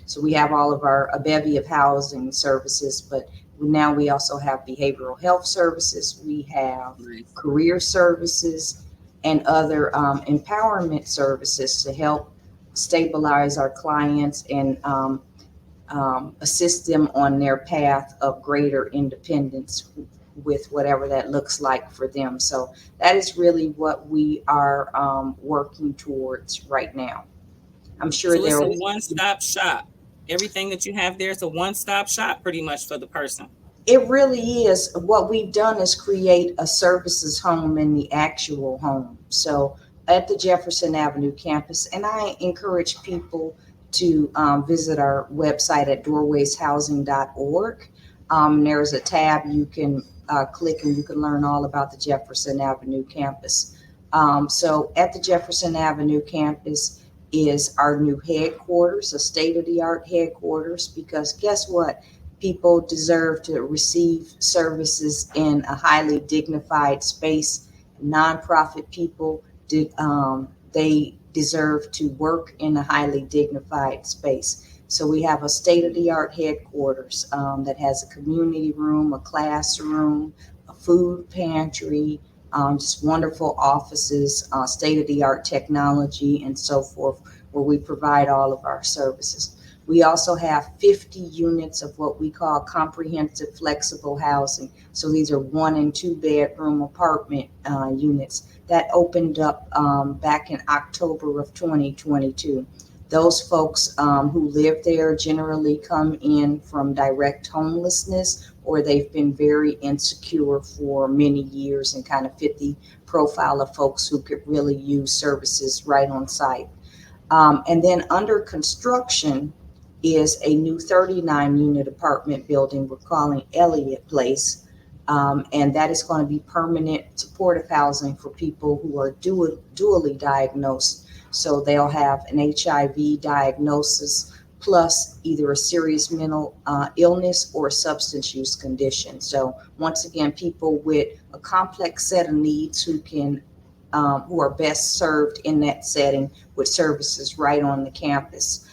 So we have all of a bevy of housing services, but now we also have behavioral health services. We have career services and other empowerment services to help stabilize our clients and assist them on their path of greater independence with whatever that looks like for them. So that is really what we are working towards right now. I'm sure so it's a one-stop shop. Everything that you have there is a one-stop shop pretty much for the person. It really is. What we've done is create a services home in the actual home. So at the Jefferson Avenue campus, and I encourage people to visit our website at doorwayshousing.org. There's a tab you can click, and you can learn all about the Jefferson Avenue campus. So at the Jefferson Avenue campus is our new headquarters, a state-of-the-art headquarters, because guess what? People deserve to receive services in a highly dignified space. Nonprofit people, they deserve to work in a highly dignified space. So we have a state-of-the-art headquarters that has a community room, a classroom, a food pantry, just wonderful offices, state-of-the-art technology, and so forth, where we provide all of our services. We also have 50 units of what we call comprehensive flexible housing. So these are 1 and 2 bedroom apartment units that opened up back in October of 2022. Those folks who live there generally come in from direct homelessness, or they've been very insecure for many years and kind of fit the profile of folks who could really use services right on site. And then under construction is a new 39-unit apartment building we're calling Elliott Place. And that is going to be permanent supportive housing for people who are dually diagnosed. So they'll have an HIV diagnosis plus either a serious mental illness or a substance use condition. So once again, people with a complex set of needs who are best served in that setting with services right on the campus.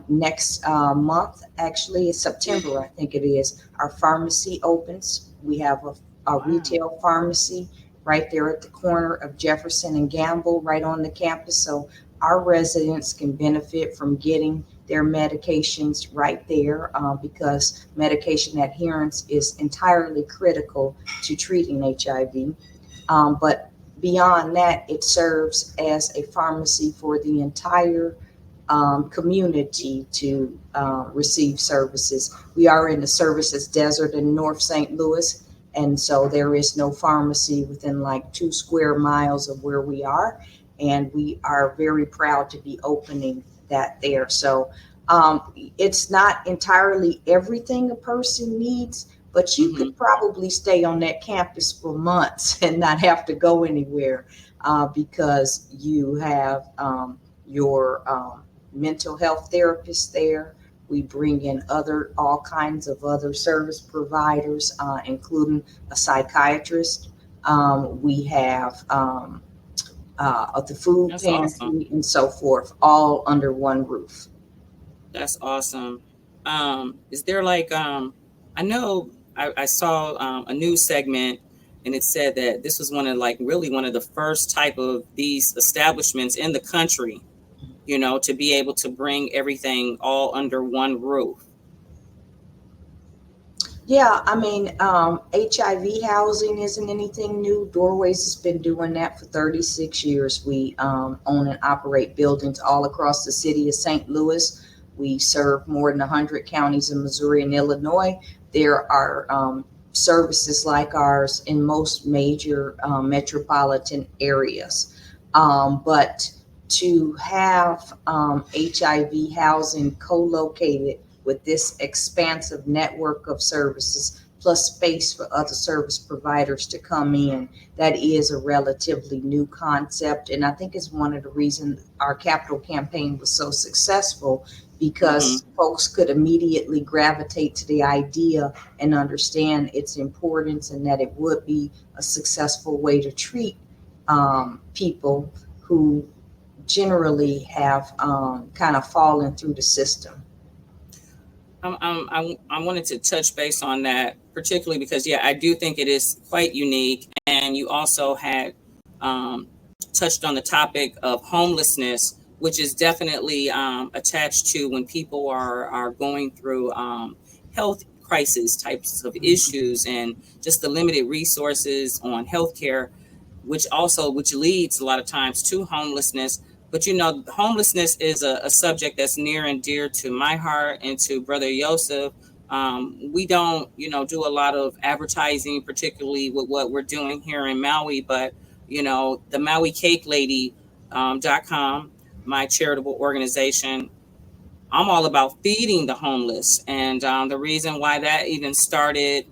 Next month, actually, it's September, I think it is, our pharmacy opens. We have a retail pharmacy right there at the corner of Jefferson and Gamble, right on the campus. So our residents can benefit from getting their medications right there because medication adherence is entirely critical to treating HIV. But beyond that, it serves as a pharmacy for the entire community to receive services. We are in the services desert in North St. Louis, and so there is no pharmacy within like 2 square miles of where we are, and we are very proud to be opening that there. So it's not entirely everything a person needs, but you could probably stay on that campus for months and not have to go anywhere because you have your mental health therapist there. We bring in all kinds of other service providers, including a psychiatrist. We have the food That's pantry awesome. and so forth, all under one roof. That's awesome. Is there like I know I saw a news segment and it said that this was one of the first type of these establishments in the country, to be able to bring everything all under one roof. Yeah, I mean, HIV housing isn't anything new. Doorways has been doing that for 36 years. We own and operate buildings all across the city of St. Louis. We serve more than 100 counties in Missouri and Illinois. There are services like ours in most major metropolitan areas. But to have HIV housing co-located with this expansive network of services, plus space for other service providers to come in, that is a relatively new concept. And I think it's one of the reasons our capital campaign was so successful, because folks could immediately gravitate to the idea and understand its importance, and that it would be a successful way to treat people who generally have kind of fallen through the system. I wanted to touch base on that, particularly because, I do think it is quite unique. And you also had touched on the topic of homelessness, which is definitely attached to when people are going through health crisis types of issues, and just the limited resources on healthcare, which leads a lot of times to homelessness. But homelessness is a subject that's near and dear to my heart and to Brother Yosef. We don't, do a lot of advertising, particularly with what we're doing here in Maui. But the Maui Cake Lady.com, my charitable organization, I'm all about feeding the homeless. And the reason why that even started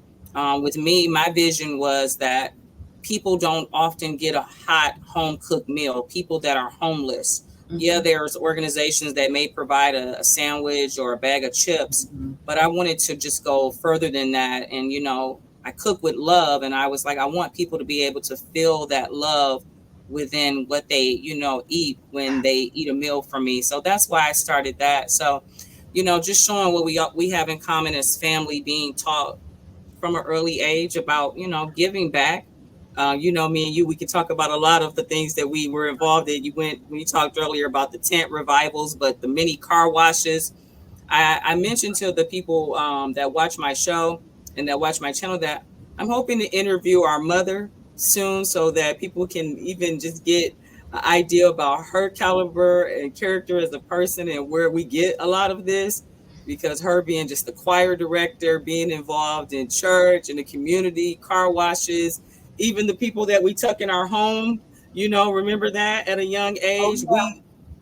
with me, my vision was that people don't often get a hot home cooked meal, people that are homeless. Yeah, there's organizations that may provide a sandwich or a bag of chips, but I wanted to just go further than that. And, I cook with love, and I was like, I want people to be able to feel that love within what they, eat when they eat a meal from me. So that's why I started that. So, just showing what we have in common as family, being taught from an early age about, giving back. Me and you, we could talk about a lot of the things that we were involved in. When you talked earlier about the tent revivals, but the mini car washes. I mentioned to the people that watch my show and that watch my channel that I'm hoping to interview our mother soon, so that people can even just get idea about her caliber and character as a person and where we get a lot of this, because her being just the choir director, being involved in church and the community, car washes, even the people that we tuck in our home, remember that at a young Oh, age. yeah.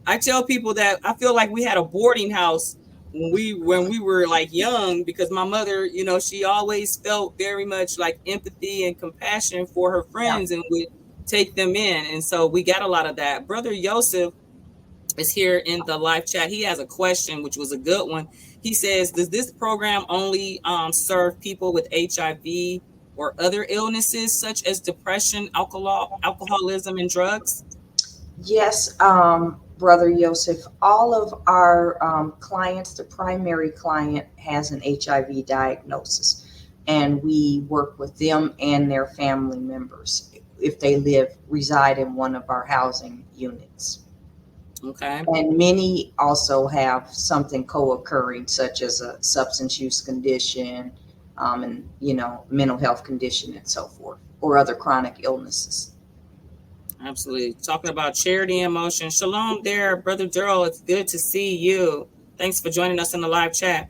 I tell people that I feel like we had a boarding house when we were like young, because my mother, she always felt very much like empathy and compassion for her Yeah. friends and would take them in. And so we got a lot of that. Brother Joseph is here in the live chat. He has a question, which was a good one. He says, does this program only serve people with HIV or other illnesses such as depression, alcoholism, and drugs? Yes, Brother Joseph, all of our clients, the primary client has an HIV diagnosis, and we work with them and their family members if they reside in one of our housing units. Okay. And many also have something co-occurring, such as a substance use condition, and mental health condition and so forth, or other chronic illnesses. Absolutely. Talking about charity and motion. Shalom there, Brother Durrell. It's good to see you. Thanks for joining us in the live chat.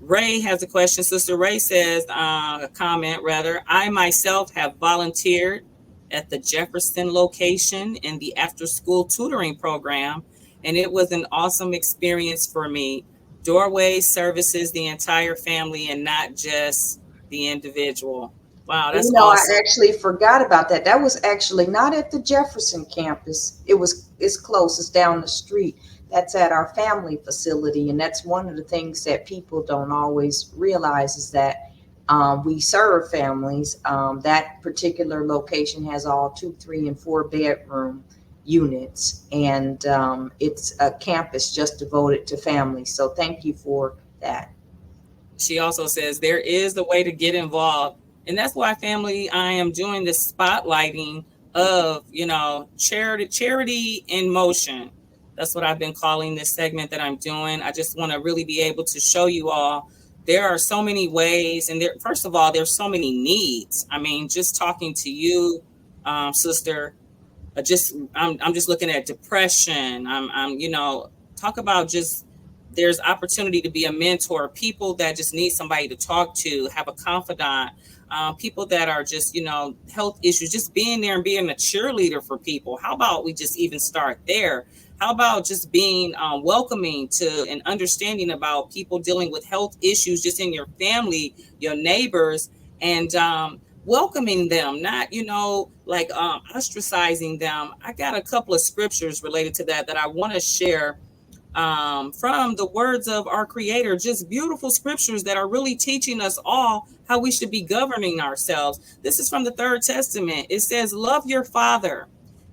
Ray has a question. Sister Ray says, a comment rather, I myself have volunteered at the Jefferson location in the after-school tutoring program, and it was an awesome experience for me. Doorway services the entire family and not just the individual. Wow, that's I awesome. actually forgot about that. That was actually not at the Jefferson campus. It's close. It's down the street. That's at our family facility, and that's one of the things that people don't always realize is that we serve families. That particular location has all 2, 3, and 4 bedroom units, and it's a campus just devoted to families. So thank you for that. She also says there is the way to get involved. And that's why, family, I am doing this spotlighting of, charity in motion. That's what I've been calling this segment that I'm doing. I just want to really be able to show you all there are so many ways. And first of all, there's so many needs. I mean, just talking to you, sister, I'm just looking at depression. I'm talk about just there's opportunity to be a mentor, people that just need somebody to talk to, have a confidant, people that are just, health issues, just being there and being a cheerleader for people. How about we just even start there? How about just being welcoming to and understanding about people dealing with health issues just in your family, your neighbors, and welcoming them, not, ostracizing them. I got a couple of scriptures related to that I want to share from the words of our Creator, just beautiful scriptures that are really teaching us all how we should be governing ourselves. This is from the Third Testament. It says, love your father.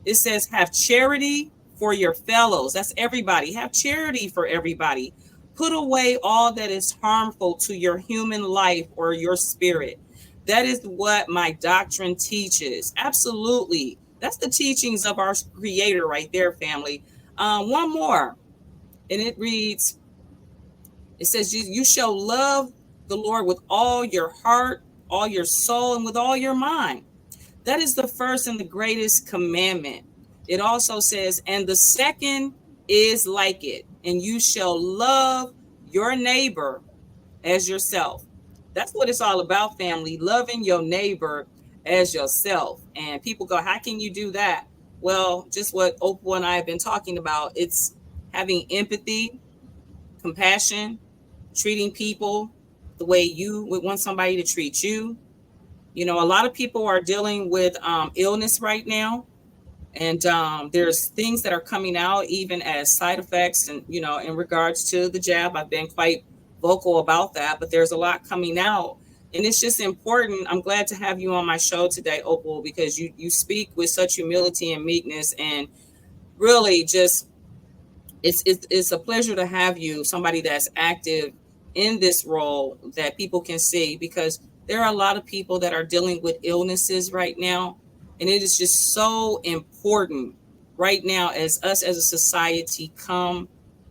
It says, have charity for your fellows. That's everybody. Have charity for everybody. Put away all that is harmful to your human life or your spirit. That is what my doctrine teaches. Absolutely. That's the teachings of our Creator right there, family. One more. And it reads, it says, you shall love the Lord with all your heart, all your soul, and with all your mind. That is the first and the greatest commandment. It also says, and the second is like it, and you shall love your neighbor as yourself. That's what it's all about, family, loving your neighbor as yourself. And people go, how can you do that? Well, just what Opal and I have been talking about. It's having empathy, compassion, treating people the way you would want somebody to treat you. A lot of people are dealing with illness right now. And there's things that are coming out even as side effects. And, in regards to the jab, I've been quite vocal about that. But there's a lot coming out. And it's just important. I'm glad to have you on my show today, Opal, because you speak with such humility and meekness, and really just it's a pleasure to have you, somebody that's active in this role that people can see, because there are a lot of people that are dealing with illnesses right now. And it is just so important right now as us as a society come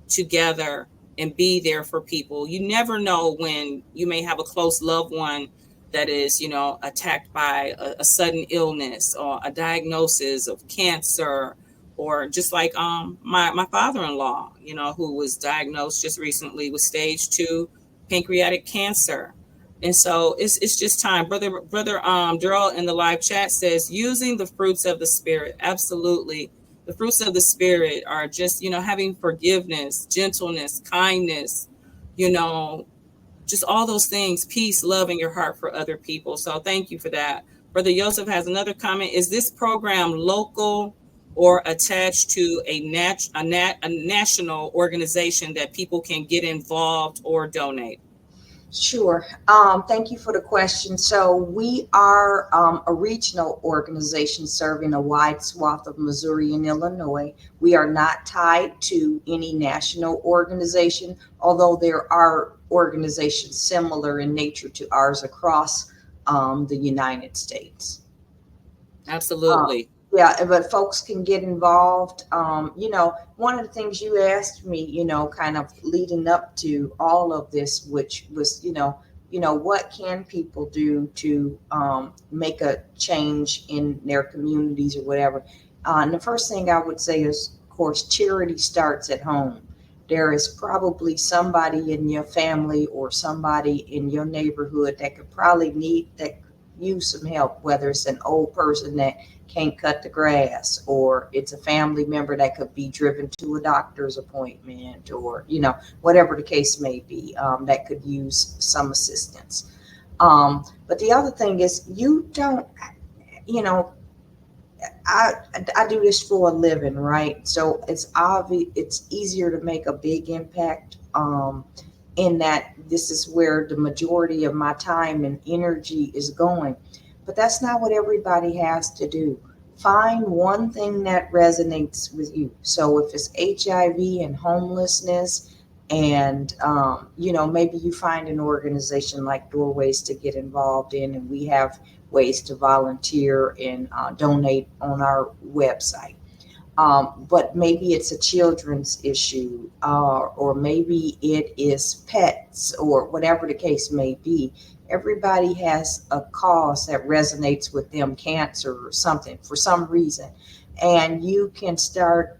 together and be there for people. You never know when you may have a close loved one that is, attacked by a sudden illness or a diagnosis of cancer or just like my father-in-law, you know, who was diagnosed just recently with stage 2 pancreatic cancer. And so it's just time. Brother Daryl in the live chat says using the fruits of the spirit. Absolutely. The fruits of the spirit are just, you know, having forgiveness, gentleness, kindness, you know, just all those things, peace, love in your heart for other people. So thank you for that. Brother Joseph has another comment. Is this program local or attached to a national organization that people can get involved or donate? Sure. Thank you for the question. So we are a regional organization serving a wide swath of Missouri and Illinois. We are not tied to any national organization, although there are organizations similar in nature to ours across the United States. Absolutely. Yeah, but folks can get involved. You know, one of the things you asked me, you know, kind of leading up to all of this, which was, what can people do to make a change in their communities or whatever? And the first thing I would say is, of course, charity starts at home. There is probably somebody in your family or somebody in your neighborhood that could probably use some help, whether it's an old person that can't cut the grass, or it's a family member that could be driven to a doctor's appointment, or, whatever the case may be, that could use some assistance. But the other thing is, you don't, you know, I do this for a living, right? So it's obvious, it's easier to make a big impact, in that this is where the majority of my time and energy is going. But that's not what everybody has to do. Find one thing that resonates with you. So if it's HIV and homelessness, and maybe you find an organization like Doorways to get involved in, and we have ways to volunteer and donate on our website. But maybe it's a children's issue, or maybe it is pets, or whatever the case may be. Everybody has a cause that resonates with them, cancer or something, for some reason. And you can start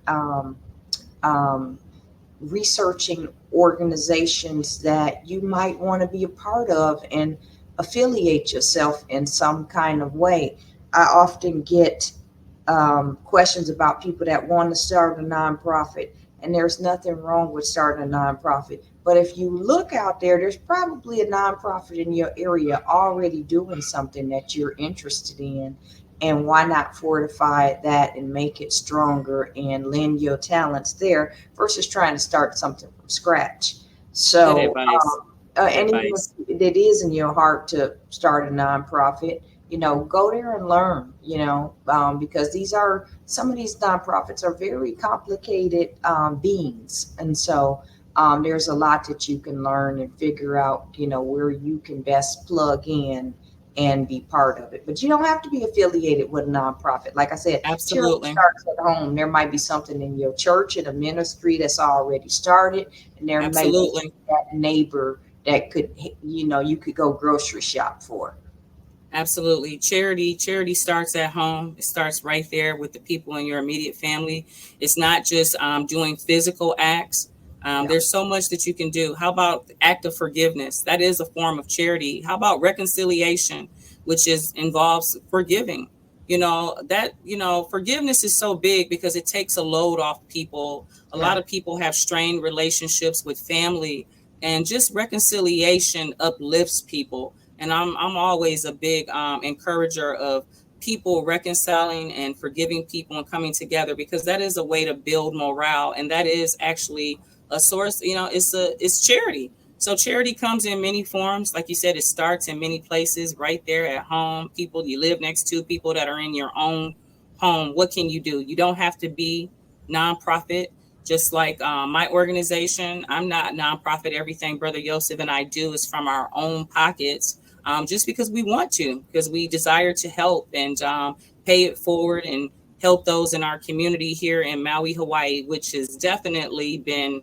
researching organizations that you might want to be a part of and affiliate yourself in some kind of way. I often get questions about people that want to start a nonprofit, and there's nothing wrong with starting a nonprofit. But if you look out there, there's probably a nonprofit in your area already doing something that you're interested in. And why not fortify that and make it stronger and lend your talents there versus trying to start something from scratch? So, Good advice. and even if it is in your heart to start a nonprofit, go there and learn, because some of these nonprofits are very complicated beings. And so there's a lot that you can learn and figure out, where you can best plug in and be part of it. But you don't have to be affiliated with a nonprofit. Like I said, absolutely, charity starts at home. There might be something in your church and a ministry that's already started, and there may be that neighbor that could, you could go grocery shop for. Absolutely. Charity starts at home. It starts right there with the people in your immediate family. It's not just doing physical acts. There's so much that you can do. How about the act of forgiveness? That is a form of charity. How about reconciliation, which involves forgiving? Forgiveness is so big because it takes a load off people. A lot of people have strained relationships with family, and just reconciliation uplifts people. And I'm always a big encourager of people reconciling and forgiving people and coming together, because that is a way to build morale. And that is actually a source, it's charity. So charity comes in many forms. Like you said, it starts in many places, right there at home. People you live next to, people that are in your own home. What can you do? You don't have to be nonprofit. Just like my organization, I'm not nonprofit. Everything Brother Joseph and I do is from our own pockets. Just because we want to, because we desire to help and pay it forward and help those in our community here in Maui, Hawaii, which has definitely been,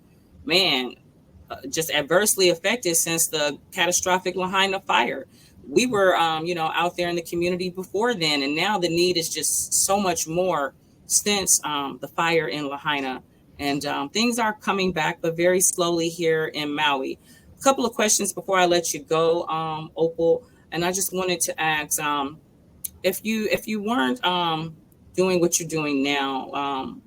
just adversely affected since the catastrophic Lahaina fire. We were, out there in the community before then, and now the need is just so much more. since the fire in Lahaina. And things are coming back, but very slowly here in Maui. A couple of questions before I let you go, Opal. And I just wanted to ask, if you weren't doing what you're doing now,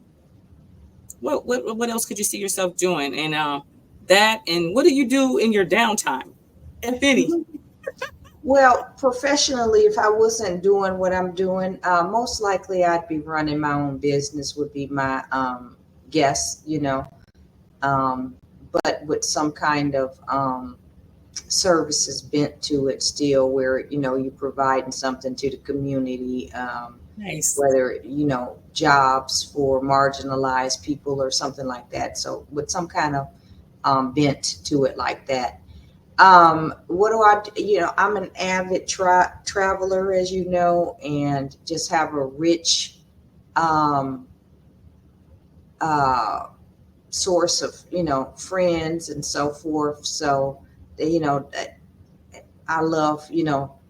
what else could you see yourself doing? And that, and what do you do in your downtime, if any? Well, professionally, if I wasn't doing what I'm doing, most likely I'd be running my own business, would be my guess, but with some kind of services bent to it still, where, you're providing something to the community, Nice. whether, jobs for marginalized people or something like that. So with some kind of bent to it like that. What do I do? I'm an avid traveler, as you know, and just have a rich source of, friends and so forth. So, I love,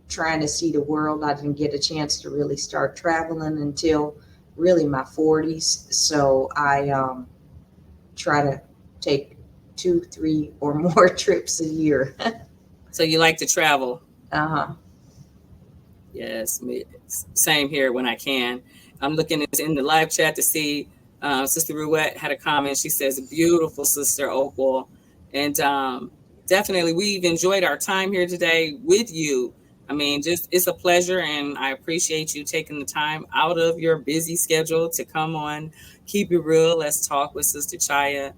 trying to see the world. I didn't get a chance to really start traveling until really my 40s. So I try to take 2, 3, or more trips a year. So you like to travel? Uh-huh. Yes, same here when I can. I'm looking in the live chat to see Sister Ruette had a comment. She says, beautiful, Sister Opal. And definitely, we've enjoyed our time here today with you. I mean, just it's a pleasure, and I appreciate you taking the time out of your busy schedule to come on Keep It Real. Let's talk with Sister Chaya.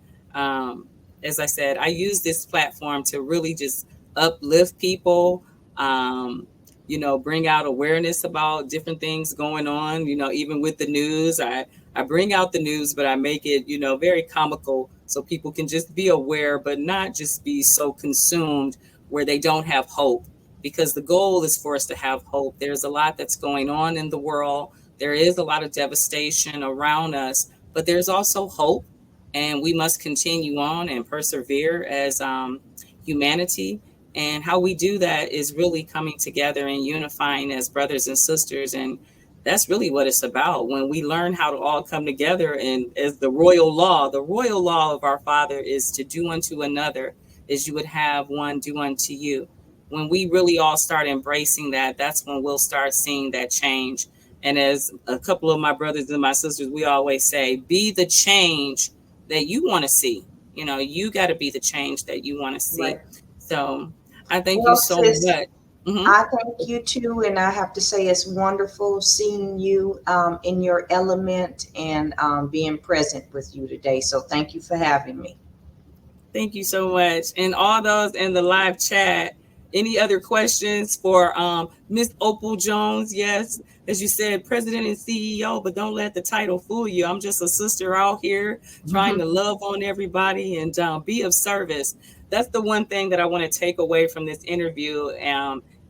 As I said, I use this platform to really just uplift people, bring out awareness about different things going on, even with the news. I bring out the news, but I make it, very comical so people can just be aware, but not just be so consumed where they don't have hope, because the goal is for us to have hope. There's a lot that's going on in the world. There is a lot of devastation around us, but there's also hope, and we must continue on and persevere as humanity. And how we do that is really coming together and unifying as brothers and sisters. And that's really what it's about. When we learn how to all come together, and as the royal law of our Father is to do unto another as you would have one do unto you. When we really all start embracing that, that's when we'll start seeing that change. And as a couple of my brothers and my sisters, we always say, be the change that you want to see. You got to be the change that you want to see. Right. So I thank Well, you so sis, much. Mm-hmm. I thank you too, and I have to say it's wonderful seeing you in your element and being present with you today. So thank you for having me. Thank you so much. And all those in the live chat, any other questions for Miss Opal Jones? Yes, as you said, President and CEO, but don't let the title fool you. I'm just a sister out here trying to love on everybody and be of service. That's the one thing that I want to take away from this interview.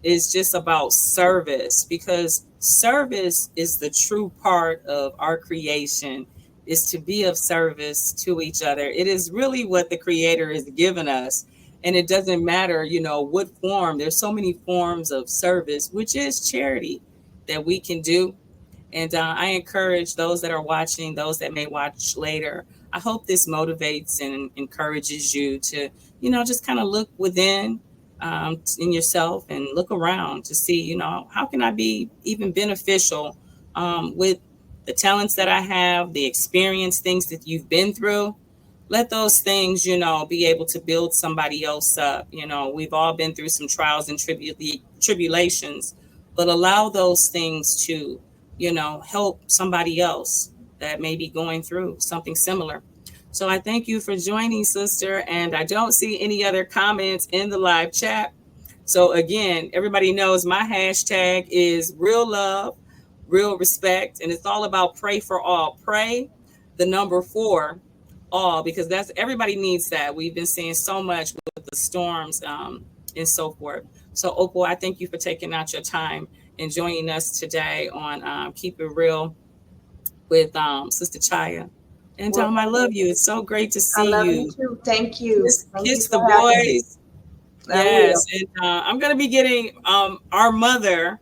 Is just about service, because service is the true part of our creation, is to be of service to each other. It is really what the Creator has given us. And it doesn't matter, what form. There's so many forms of service, which is charity, that we can do. And I encourage those that are watching, those that may watch later, I hope this motivates and encourages you to, just kind of look within in yourself and look around to see, how can I be even beneficial with the talents that I have, the experience, things that you've been through. Let those things, be able to build somebody else up. We've all been through some trials and tribulations, but allow those things to, help somebody else that may be going through something similar. So I thank you for joining, sister. And I don't see any other comments in the live chat. So again, everybody knows my hashtag is real love, real respect. And it's all about pray for all. Pray the number 4 all, because that's everybody needs that. We've been seeing so much with the storms and so forth. So Opal, I thank you for taking out your time and joining us today on Keep It Real with Sister Chaya. And Well, I love you. It's so great to see I love you. you too. Thank you. Kiss for the having me. boys. I Yes. will. And I'm going to be getting our mother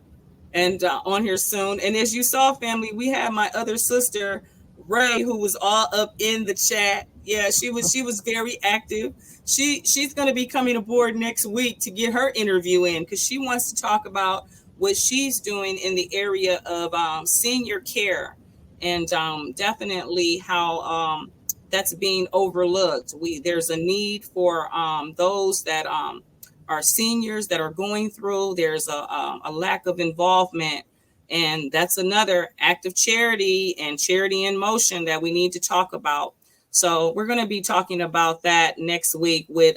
and on here soon. And as you saw, family, we had my other sister, Ray, who was all up in the chat. Yeah, she was very active. She's going to be coming aboard next week to get her interview in, because she wants to talk about what she's doing in the area of senior care, and definitely how that's being overlooked. There's a need for those that are seniors that are going through. There's a lack of involvement, and that's another act of charity and charity in motion that we need to talk about. So we're going to be talking about that next week with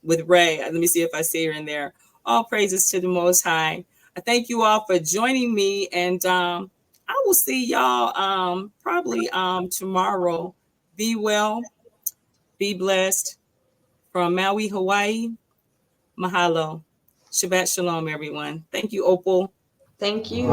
Ray. Let me see if I see her in there. All praises to the Most High. I thank you all for joining me, and I will see y'all probably tomorrow. Be well, be blessed. From Maui, Hawaii, mahalo. Shabbat shalom, everyone. Thank you, Opal. Thank you.